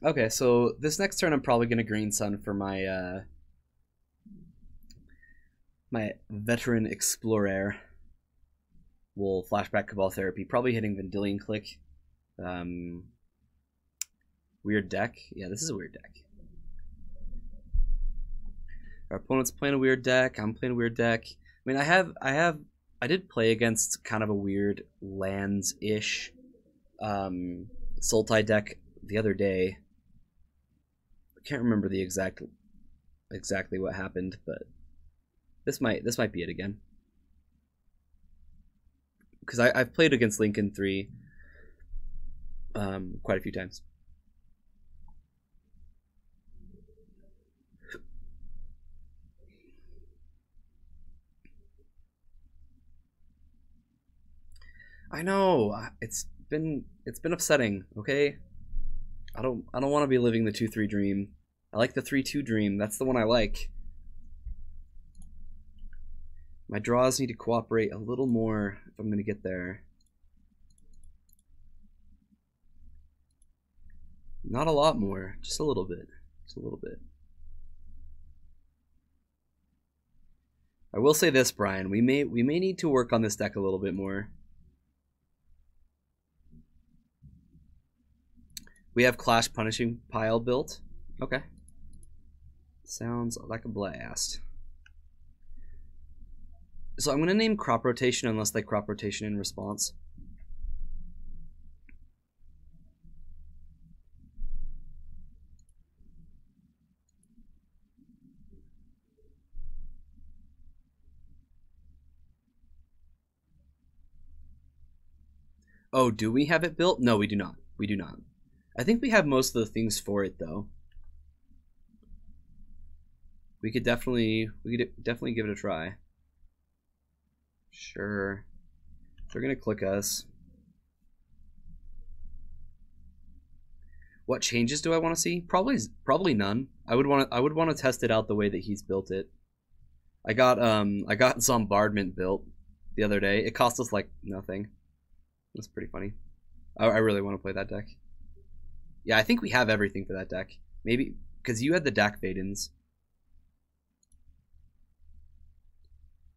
Okay, so this next turn I'm probably going to Green Sun for my my Veteran Explorer. We'll flashback Cabal Therapy, probably hitting Vendilion Click. Weird deck. Yeah, this is a weird deck. Our opponent's playing a weird deck. I'm playing a weird deck. I mean, I did play against kind of a weird lands-ish Sultai deck the other day. I can't remember the exactly what happened, but this might be it again. Because I've played against Lincoln 3 quite a few times. I know it's been upsetting. Okay, I don't want to be living the 2/3 dream. I like the 3/2 dream. That's the one I like. My draws need to cooperate a little more if I'm going to get there. Not a lot more, just a little bit. Just a little bit. I will say this, Brian. We may need to work on this deck a little bit more. We have Clash Punishing Pile built. Okay. Sounds like a blast. So I'm going to name Crop Rotation unless they Crop Rotation in response. Oh, do we have it built? No, we do not. We do not. I think we have most of the things for it though. We could definitely give it a try. Sure. They're gonna click us. What changes do I want to see? Probably none. I would want to test it out the way that he's built it. I got Zombardment built the other day. It cost us like nothing. That's pretty funny. I really want to play that deck. Yeah, I think we have everything for that deck. Maybe because you had the Dak Vadens.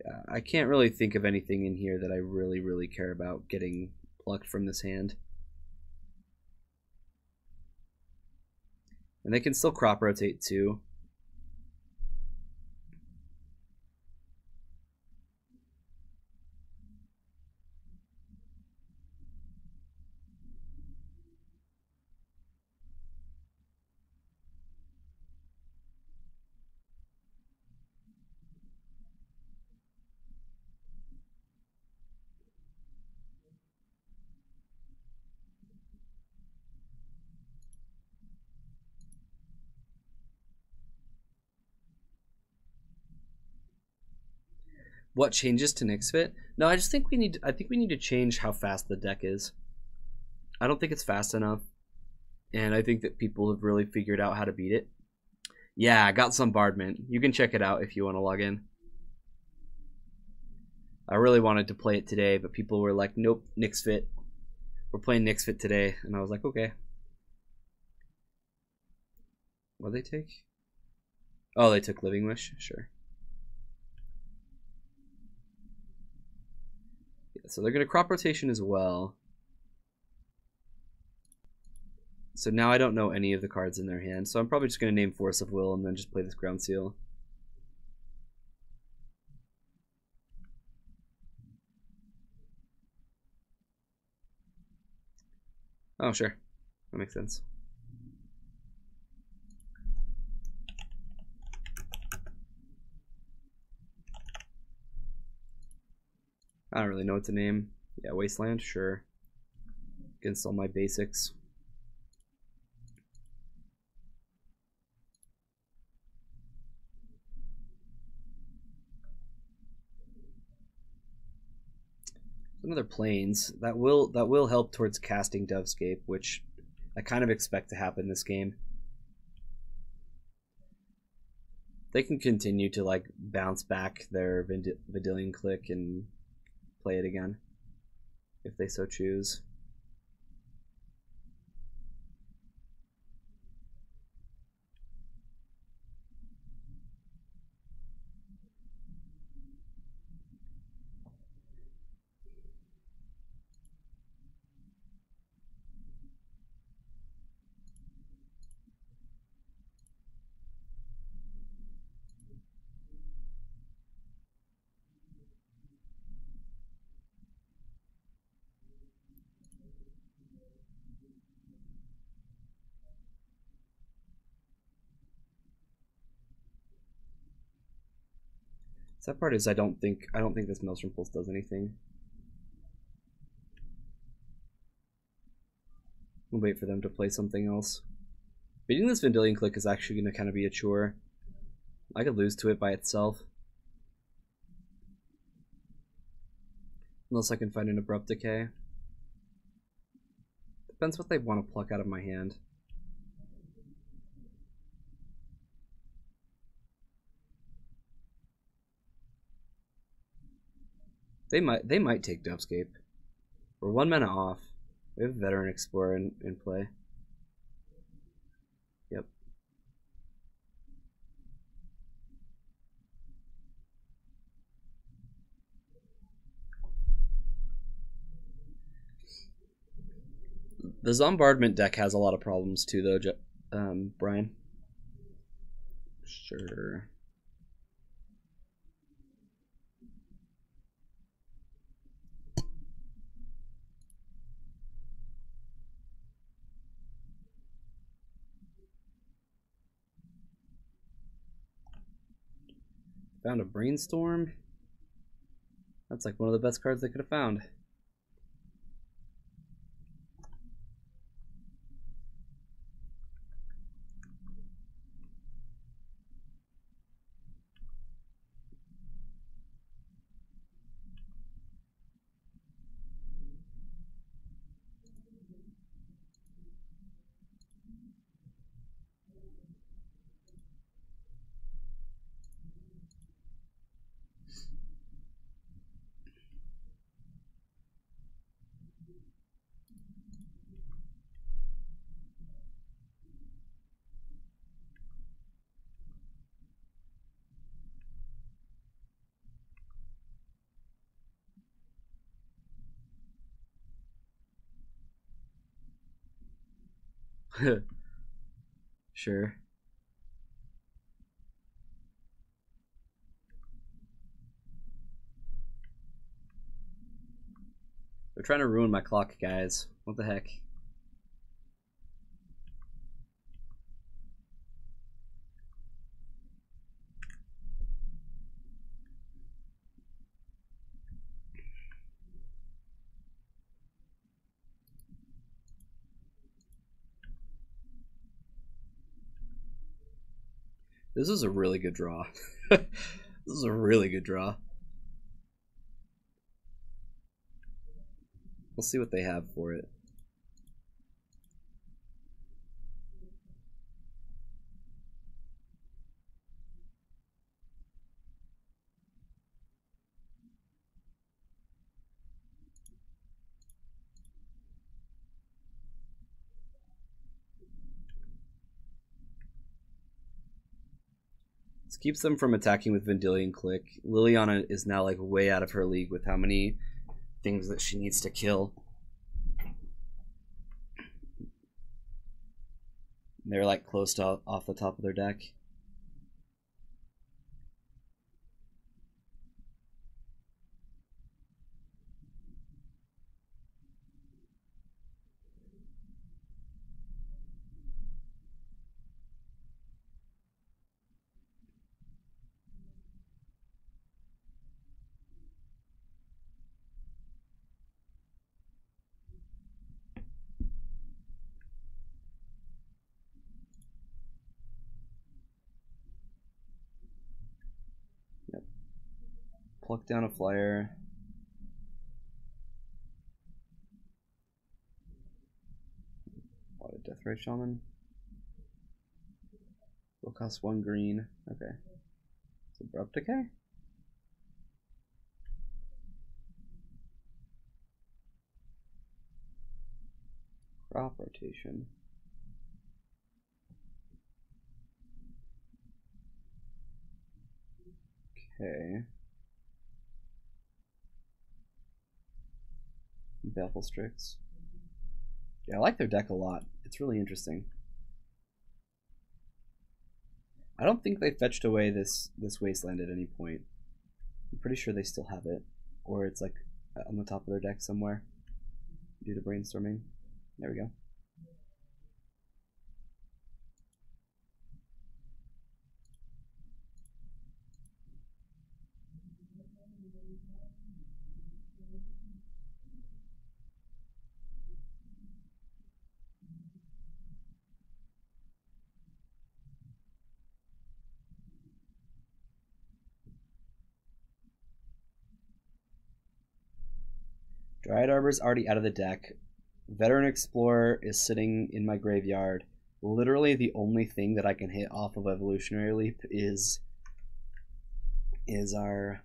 Yeah, I can't really think of anything in here that I really care about getting plucked from this hand. And they can still crop rotate too. What changes to Nyx fit? No, I just think we need. I think we need to change how fast the deck is. I don't think it's fast enough, and I think that people have really figured out how to beat it. Yeah, I got Zombardment. You can check it out if you want to log in. I really wanted to play it today, but people were like, "Nope, Nyx fit. We're playing Nyx fit today," and I was like, "Okay." What did they take? Oh, they took Living Wish. Sure. So they're going to crop rotation as well. So now I don't know any of the cards in their hand. So I'm probably just going to name Force of Will and then just play this Ground Seal. Oh, sure. That makes sense. I don't really know what to name. Yeah, Wasteland, sure. Against all my basics. Another Plains. That will help towards casting Dovescape, which I kind of expect to happen this game. They can continue to like bounce back their Vidillion Click and play it again if they so choose. That part is I don't think this Maelstrom Pulse does anything. We'll wait for them to play something else. Beating this Vidillion Click is actually going to kind of be a chore. I could lose to it by itself. Unless I can find an Abrupt Decay. Depends what they want to pluck out of my hand. They might take Dovescape. We're 1 mana off. We have Veteran Explorer in play. Yep. The Zombardment deck has a lot of problems too, though, Brian. Sure. Found a Brainstorm. That's like one of the best cards they could have found. Sure. They're trying to ruin my clock, guys. What the heck? This is a really good draw. This is a really good draw. We'll see what they have for it. This keeps them from attacking with Vendilion Click. Liliana is now like way out of her league with how many things that she needs to kill. They're like close to off the top of their deck. Yep. Pluck down a flyer. What a Deathrite Shaman. Will cost 1 green. Okay. It's Abrupt Decay? Crop Rotation. Okay. Baffle Strix. Yeah, I like their deck a lot. It's really interesting. I don't think they fetched away this Wasteland at any point. I'm pretty sure they still have it. Or it's like on the top of their deck somewhere due to brainstorming. There we go. Dryad Arbor's already out of the deck. Veteran Explorer is sitting in my graveyard. Literally the only thing that I can hit off of Evolutionary Leap is our...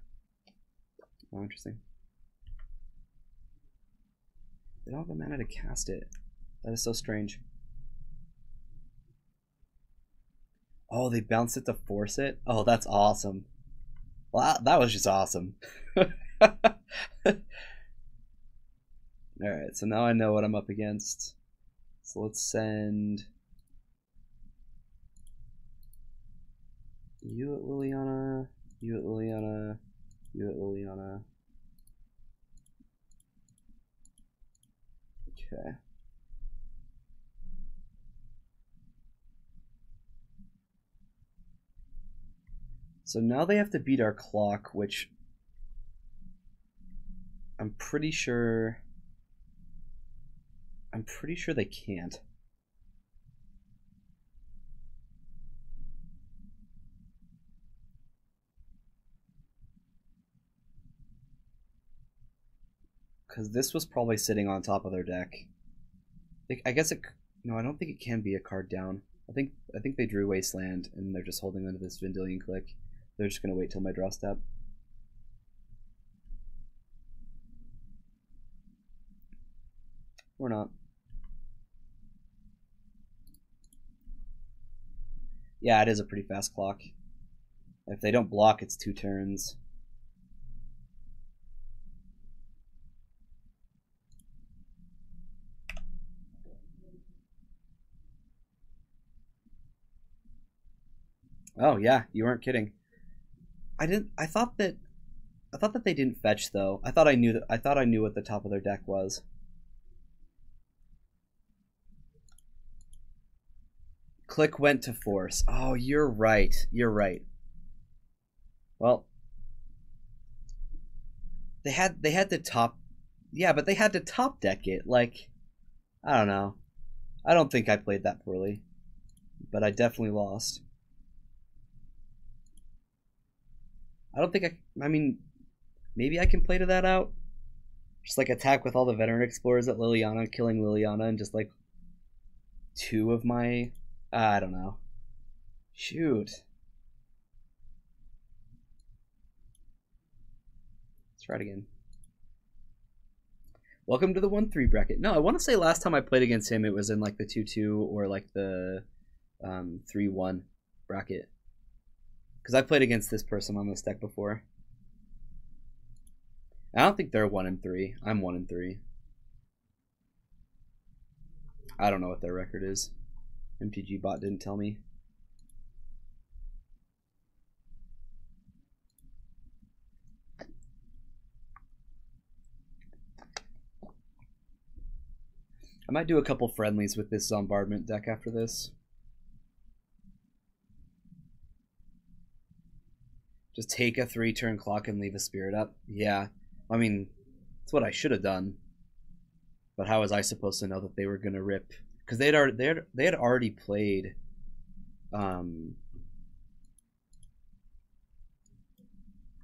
Oh, interesting. They don't have the mana to cast it. That is so strange. Oh, they bounced it to force it? Oh, that's awesome. Well, that was just awesome. Alright, so now I know what I'm up against. So let's send you at Liliana, you at Liliana, you at Liliana. Okay. So now they have to beat our clock, which I'm pretty sure they can't. Because this was probably sitting on top of their deck. I guess it... No, I don't think it can be a card down. I think they drew Wasteland, and they're just holding onto this Vendilion Click. They're just going to wait till my draw step. Or not. Yeah, it is a pretty fast clock. If they don't block, it's 2 turns. Oh yeah, you weren't kidding. I didn't. I thought that they didn't fetch though. I thought I knew that. I thought I knew what the top of their deck was. Click went to force. Oh, you're right. You're right. Well, they had to top. Yeah, but they had to top deck it. Like, I don't know. I don't think I played that poorly, but I definitely lost. I don't think I mean, maybe I can play to that out. Just like attack with all the veteran explorers at Liliana, killing Liliana, and just like two of my. I don't know. Shoot. Let's try it again. Welcome to the 1-3 bracket. No, I want to say last time I played against him, it was in like the 2-2 or like the 3-1 bracket. Because I played against this person on this deck before. I don't think they're 1-3. I'm 1-3. I don't know what their record is. MTG bot didn't tell me. I might do a couple friendlies with this Zombardment deck after this. Just take a 3-turn clock and leave a spirit up. Yeah, I mean, that's what I should have done. But how was I supposed to know that they were gonna rip? Because they had already played.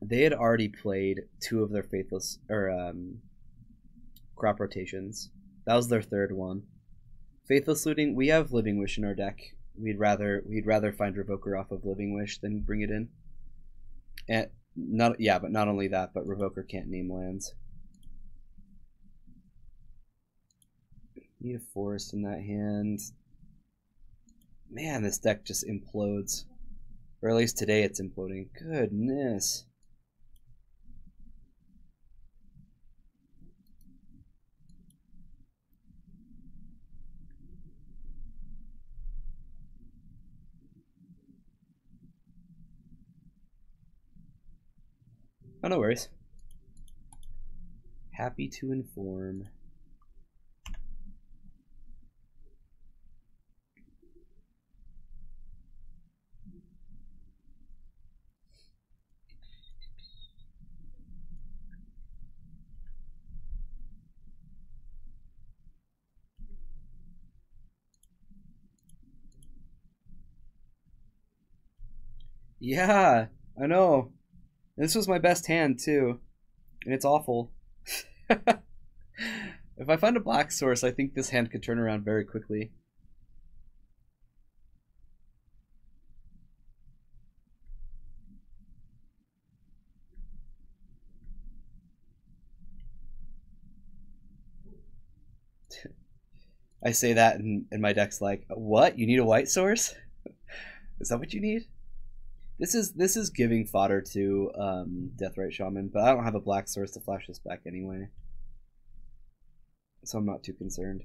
They had already played 2 of their faithless or crop rotations. That was their 3rd one. Faithless looting. We have Living Wish in our deck. We'd rather find Revoker off of Living Wish than bring it in. And but not only that, but Revoker can't name lands. Need a forest in that hand. Man, this deck just implodes. Or at least today it's imploding. Goodness. Oh, no worries. Happy to inform. Yeah, I know. This was my best hand too, and it's awful. If I find a black source, I think this hand could turn around very quickly. I say that, and my deck's like, "What? You need a white source? Is that what you need?" This is giving fodder to Deathrite Shaman, but I don't have a black source to flash this back anyway, so I'm not too concerned.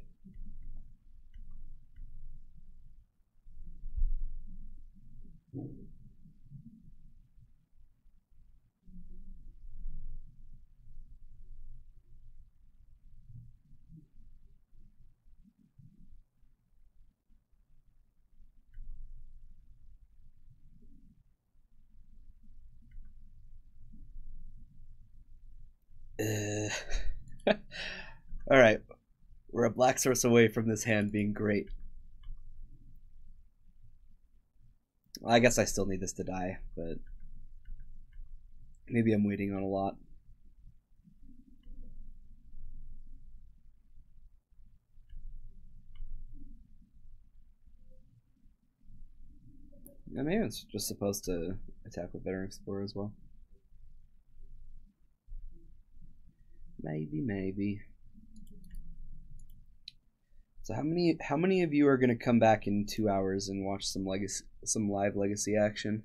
All right, we're a black source away from this hand being great. I guess I still need this to die, but maybe I'm waiting on a lot. Yeah, maybe it's just supposed to attack with Veteran Explorer as well. Maybe. So how many of you are gonna come back in 2 hours and watch some live Legacy action?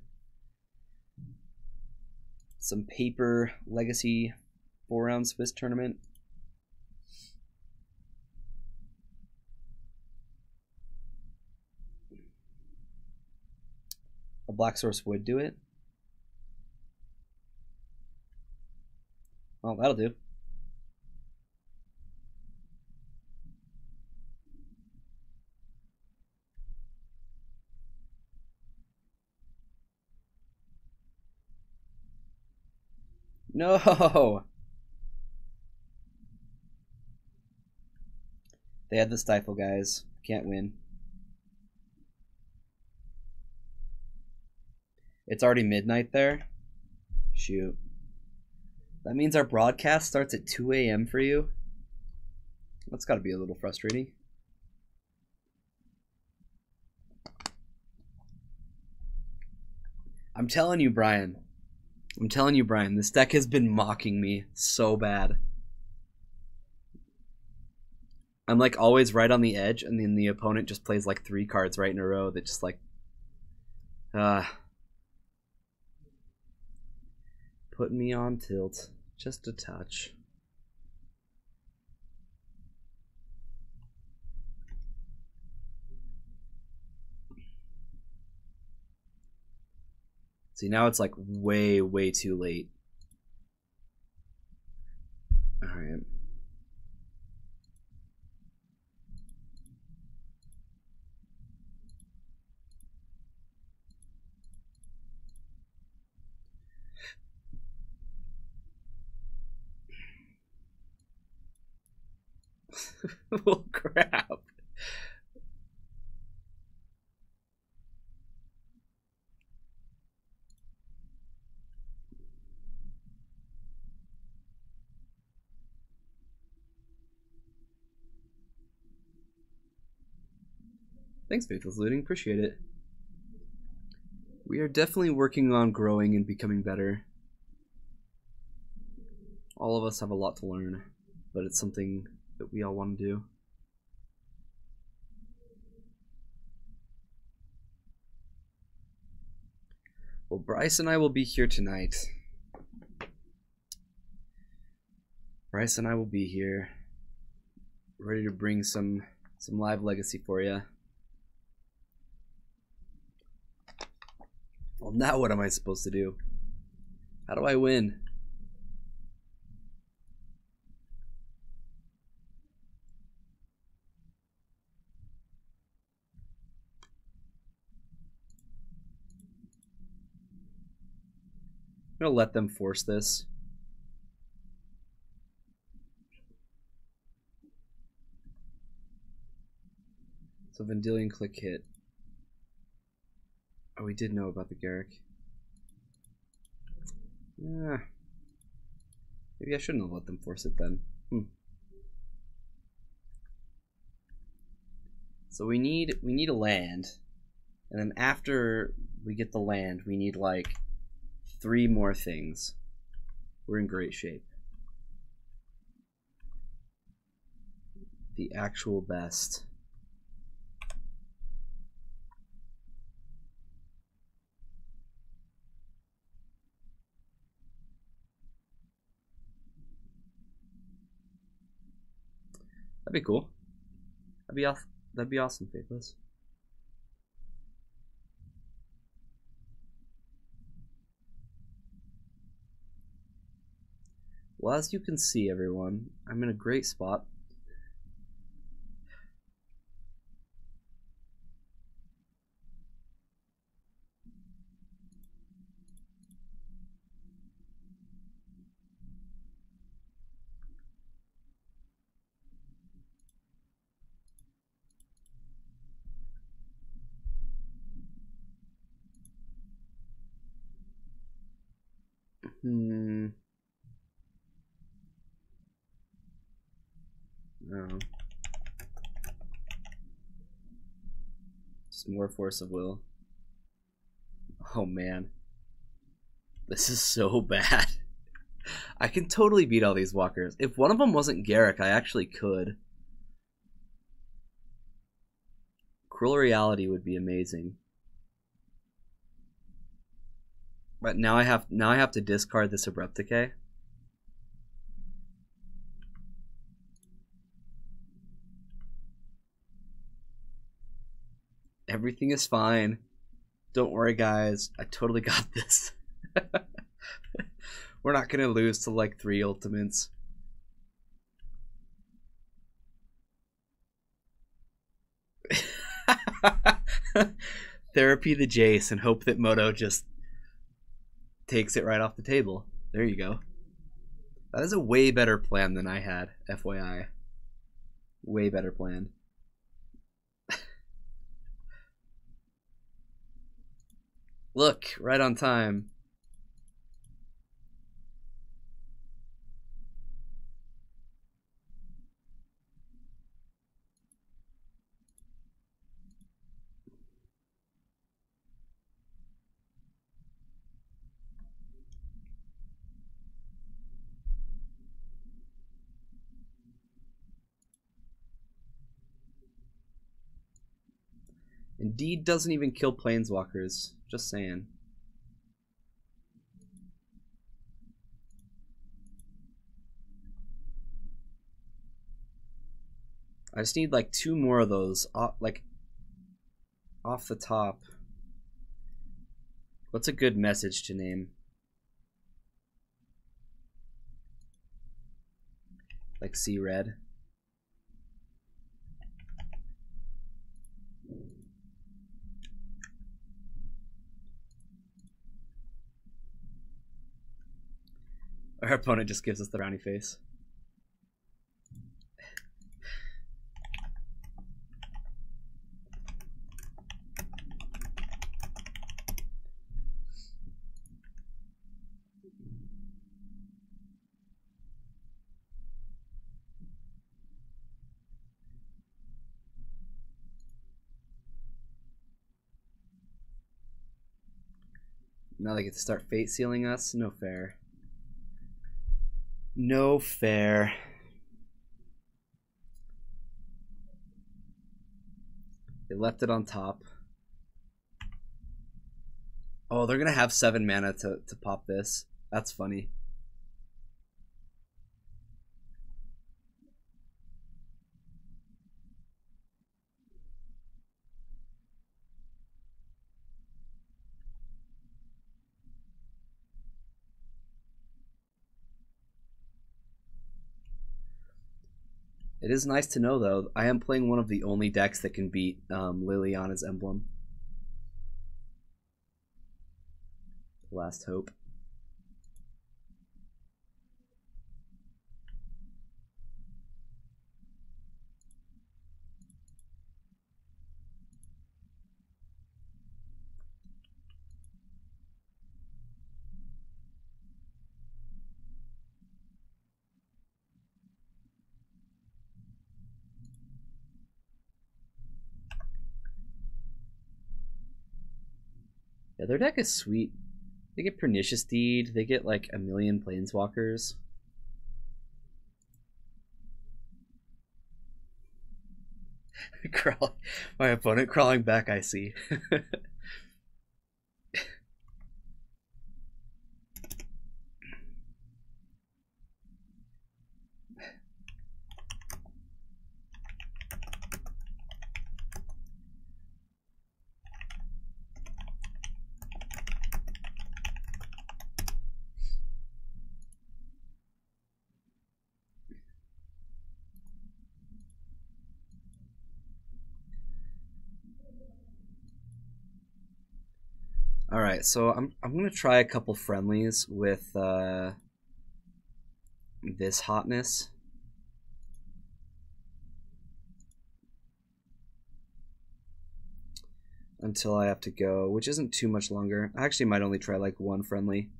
Some paper Legacy 4-round Swiss tournament. Black Source would do it. Well, that'll do. No! They had the Stifle, guys. Can't win. It's already midnight there? Shoot. That means our broadcast starts at 2 a.m. for you? That's gotta be a little frustrating. I'm telling you, Brian. This deck has been mocking me so bad. I'm like always right on the edge, and then the opponent just plays like 3 cards right in a row that just like... put me on tilt. Just a touch. See, now it's like way, way too late. Alright. Oh, crap. Thanks, Faithless Looting. Appreciate it. We are definitely working on growing and becoming better. All of us have a lot to learn, but it's something that we all want to do. Well, Bryce and I will be here tonight. Bryce and I will be here, ready to bring some live Legacy for you. Well, now what am I supposed to do? How do I win? I'm gonna let them force this. So Vendilion click hit. Oh, we did know about the Garrick. Yeah. Maybe I shouldn't have let them force it then. So we need a land, and then after we get the land, we need like 3 more things. We're in great shape. The actual best. That'd be cool. That'd be awesome, Faithless. Well, as you can see, everyone, I'm in a great spot. No. Just more force of will. Oh man. This is so bad. I can totally beat all these walkers. If one of them wasn't Garrick, I actually could. Cruel Reality would be amazing. But now I have to discard this Abrupt Decay. Everything is fine. Don't worry, guys. I totally got this. We're not gonna lose to like 3 ultimates. Therapy the Jace and hope that Moto just takes it right off the table. There you go. That is a way better plan than I had, FYI. Way better plan. Look, right on time. Indeed doesn't even kill planeswalkers. Just saying. I just need like 2 more of those, like off the top. What's a good message to name? Like see red. Our opponent just gives us the brownie face. Now they get to start fate sealing us? No fair. No fair. They left it on top. Oh, they're gonna have 7 mana to pop this. That's funny. It is nice to know, though. I am playing one of the only decks that can beat Liliana's Emblem. Last hope. Yeah, their deck is sweet. They get Pernicious Deed. They get like 1,000,000 Planeswalkers. My opponent crawling back, I see. All right, so I'm gonna try a couple friendlies with this hotness. Until I have to go, which isn't too much longer. I actually might only try like 1 friendly.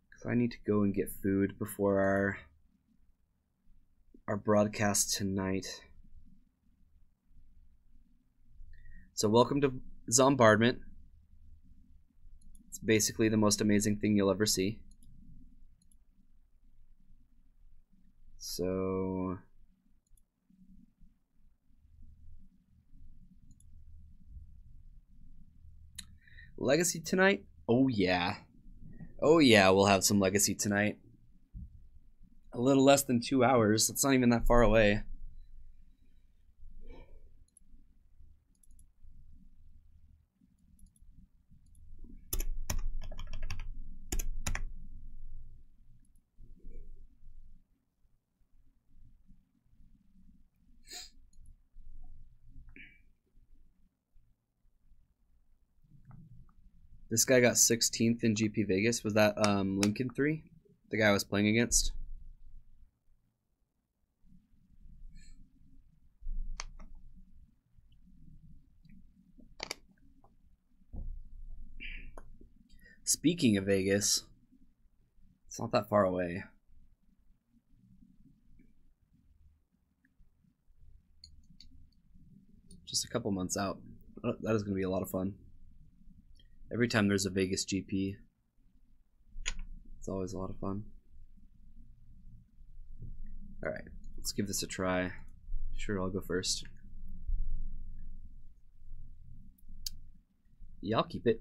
Because I need to go and get food before our broadcast tonight. So welcome to Zombardment. It's basically the most amazing thing you'll ever see. So Legacy tonight? Oh yeah. Oh yeah, we'll have some Legacy tonight. A little less than 2 hours. It's not even that far away. This guy got 16th in GP Vegas. Was that Lincoln 3? The guy I was playing against? Speaking of Vegas, it's not that far away. Just a couple months out. That is going to be a lot of fun. Every time there's a Vegas GP, it's always a lot of fun. Alright, let's give this a try. Sure, I'll go first. Yeah, I'll keep it.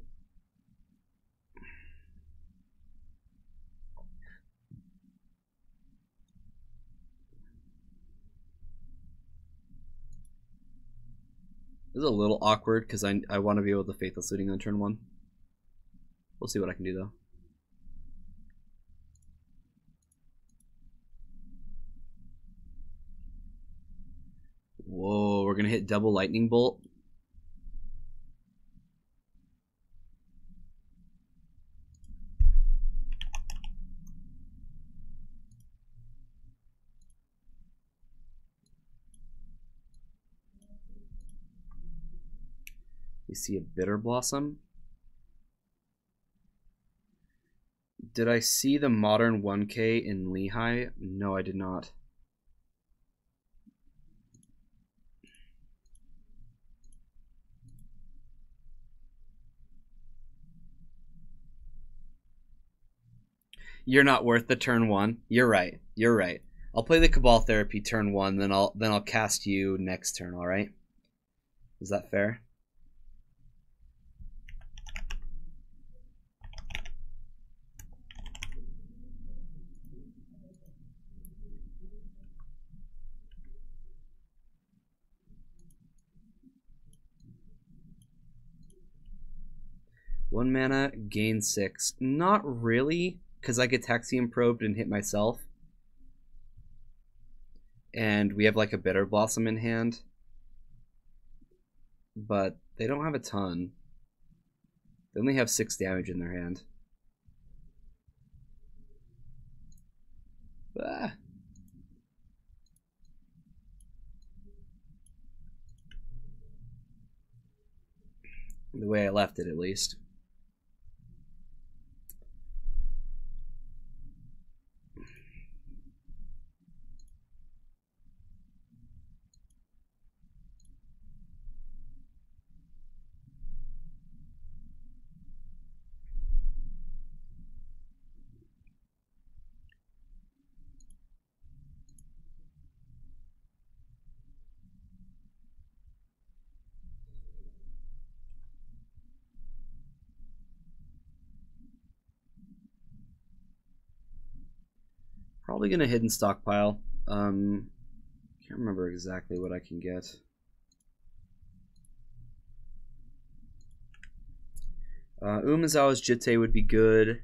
This is a little awkward because I want to be able to Faithless Looting on turn 1. We'll see what I can do though. Whoa, we're gonna hit double lightning bolt. We see a Bitter Blossom. Did I see the Modern 1K in Lehigh? No, I did not. You're not worth the turn 1. You're right. You're right. I'll play the Cabal Therapy turn 1, then I'll cast you next turn, alright? Is that fair? One mana, gain 6. Not really, because I get Taxium Probed and hit myself. And we have like a Bitter Blossom in hand. But they don't have a ton. They only have 6 damage in their hand. Ah. The way I left it, at least. Probably gonna hidden stockpile. Can't remember exactly what I can get. Umezawa's Jitte would be good.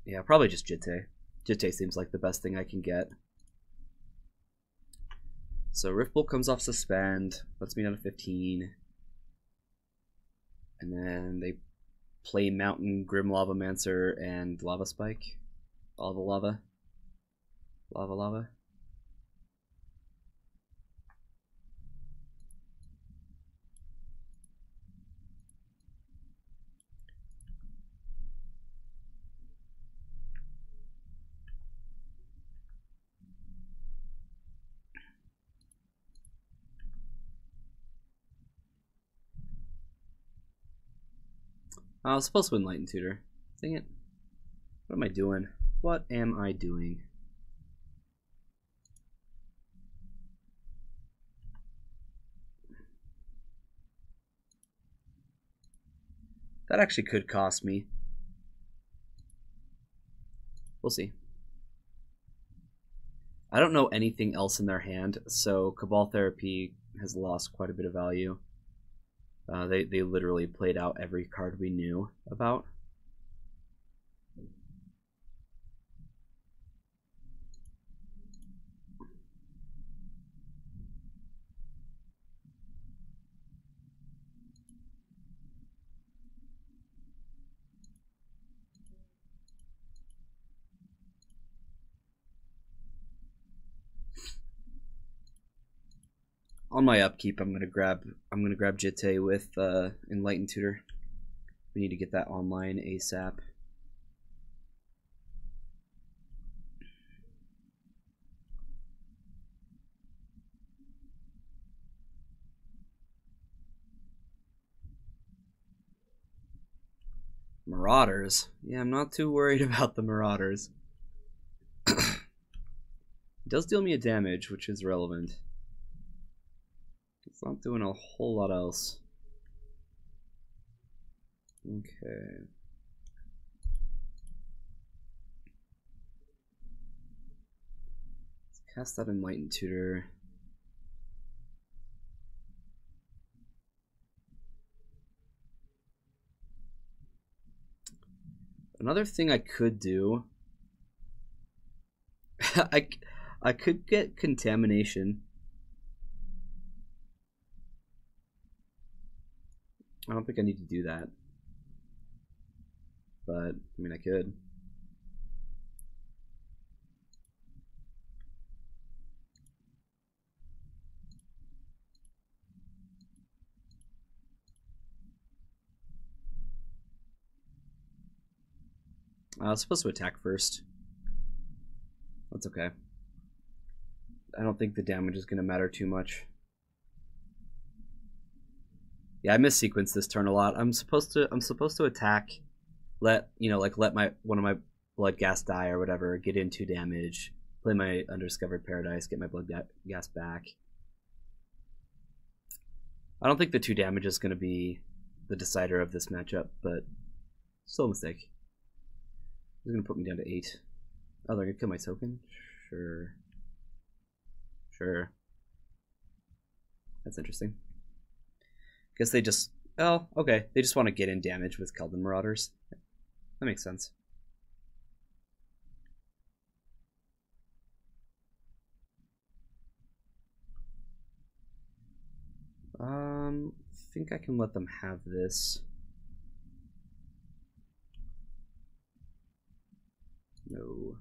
Yeah, probably just Jitte. Jitte seems like the best thing I can get. So Riftbolt comes off Suspend, lets me down to 15. And then they play Mountain, Grim Lavamancer, and Lava Spike. All the lava. Lava. I was supposed to Enlighten Tutor. Dang it. What am I doing? What am I doing? That actually could cost me. We'll see. I don't know anything else in their hand, so Cabal Therapy has lost quite a bit of value. They literally played out every card we knew about. On my upkeep, I'm gonna grab Jitte with Enlightened Tutor. We need to get that online ASAP. Marauders. Yeah, I'm not too worried about the Marauders. It does deal me a damage, which is relevant. It's not doing a whole lot else. Okay. Let's cast that Enlightened Tutor. Another thing I could do, I could get Contamination. I don't think I need to do that, but I mean I could. I was supposed to attack first. That's okay. I don't think the damage is going to matter too much. Yeah, I missequenced this turn a lot. I'm supposed to attack, let my one of my blood gas die or whatever, get in 2 damage, play my Undiscovered Paradise, get my blood gas back. I don't think the 2 damage is going to be the decider of this matchup, but still a mistake. They're going to put me down to 8. Oh, they're going to kill my token? Sure. Sure. That's interesting. Guess they just... Oh, okay. They just want to get in damage with Keldon Marauders. That makes sense. I think I can let them have this. No.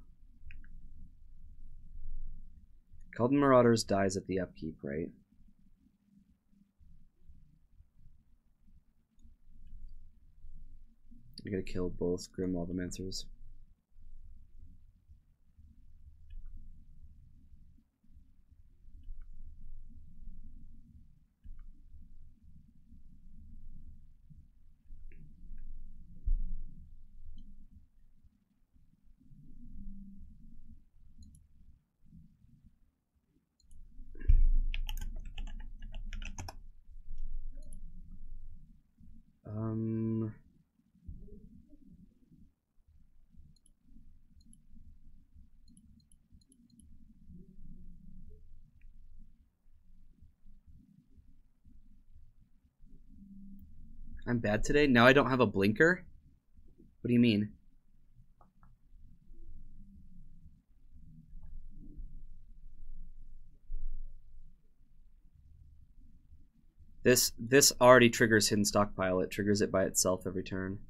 Keldon Marauders dies at the upkeep, right? I gotta kill both Grim Lavancers. I'm bad today? Now I don't have a blinker? What do you mean? This already triggers Hidden Stockpile. It triggers it by itself every turn.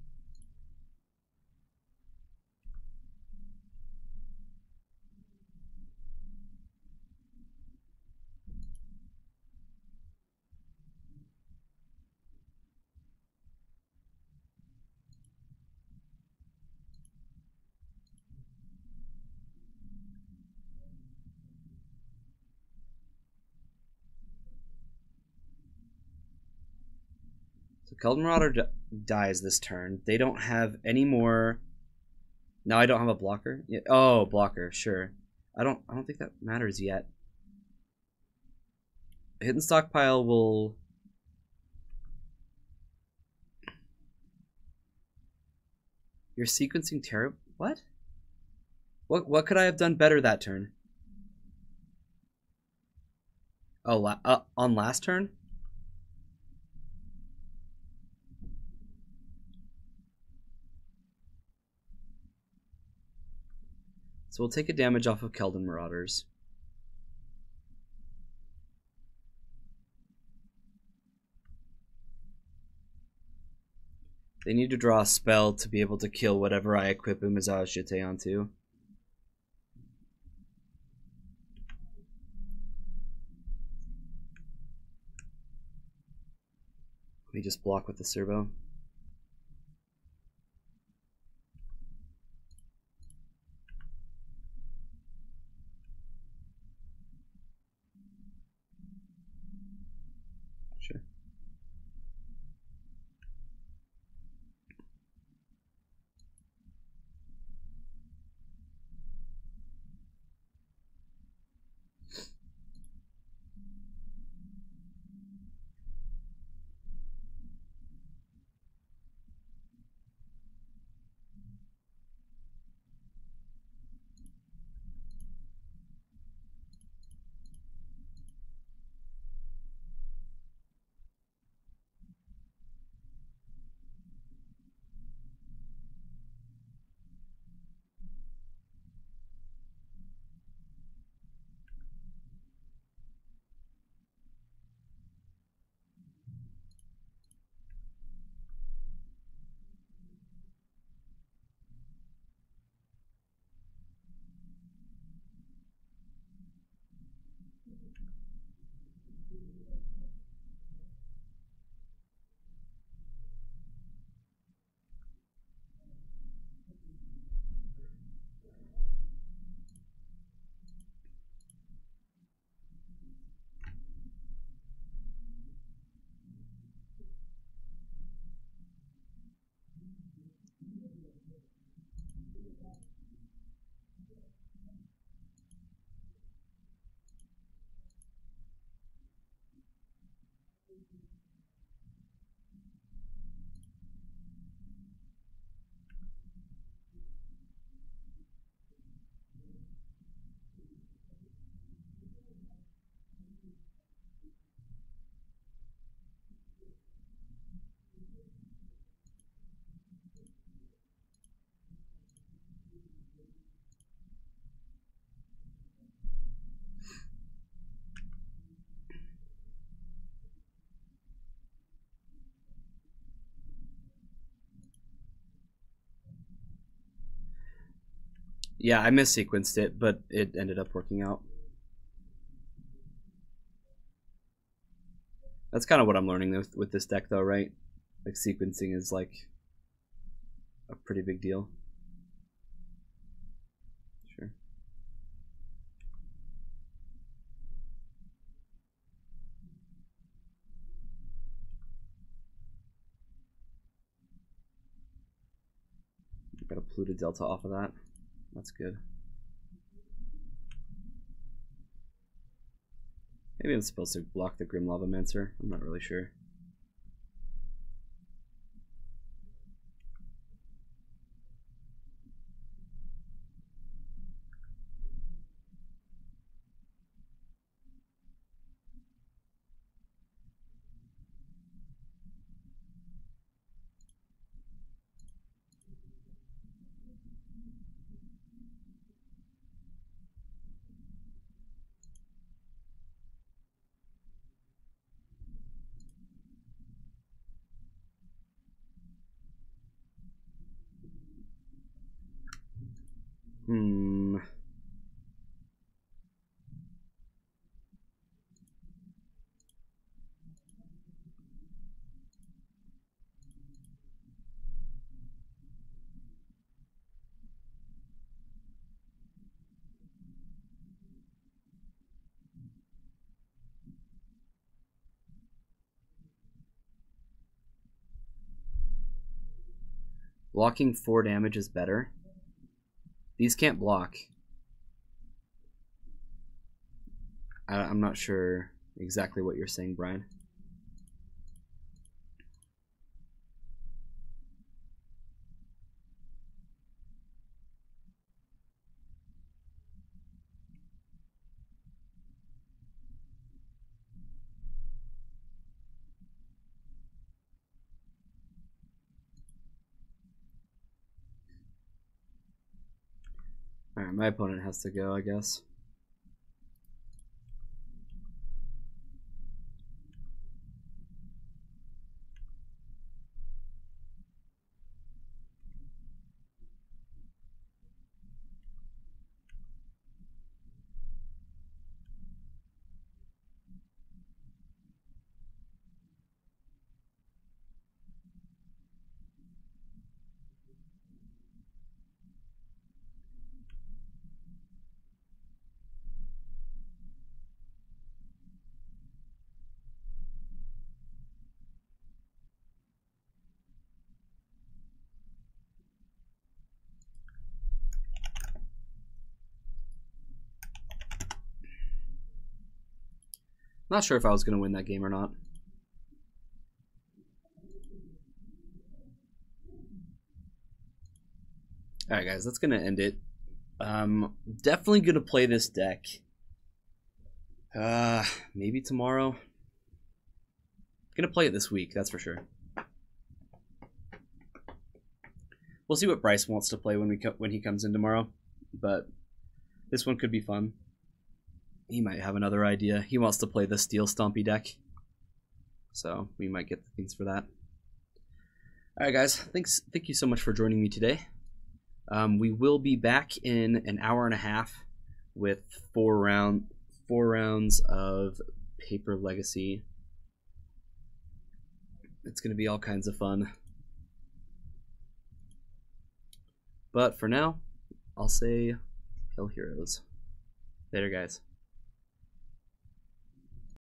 So Keldon Marauder dies this turn. They don't have any more. Now I don't have a blocker. Yeah. Oh, blocker. Sure. I don't think that matters yet. Hidden Stockpile will. You're sequencing terrible. What? What could I have done better that turn? Oh, on last turn? So we'll take a damage off of Keldon Marauders. They need to draw a spell to be able to kill whatever I equip Umezawa's Jitte onto. me just block with the servo. Sure. Yeah, I missequenced it, but it ended up working out. That's kind of what I'm learning with this deck, though, right? Like, sequencing is like a pretty big deal. Sure. Got a Pluto Delta off of that. That's good. Maybe I'm supposed to block the Grim Lavamancer. I'm not really sure. Blocking 4 damage is better. These can't block. I'm not sure exactly what you're saying, Brian. Alright, my opponent has to go, I guess. Not sure if I was going to win that game or not. Alright guys, that's going to end it. Definitely going to play this deck. Maybe tomorrow. Going to play it this week, that's for sure. We'll see what Bryce wants to play when he comes in tomorrow. But this one could be fun. He might have another idea. He wants to play the Steel Stompy deck. So we might get the things for that. Alright guys, thank you so much for joining me today. We will be back in an hour and a half with four rounds of Paper Legacy. It's going to be all kinds of fun. But for now, I'll say Hail Heroes. Later, guys.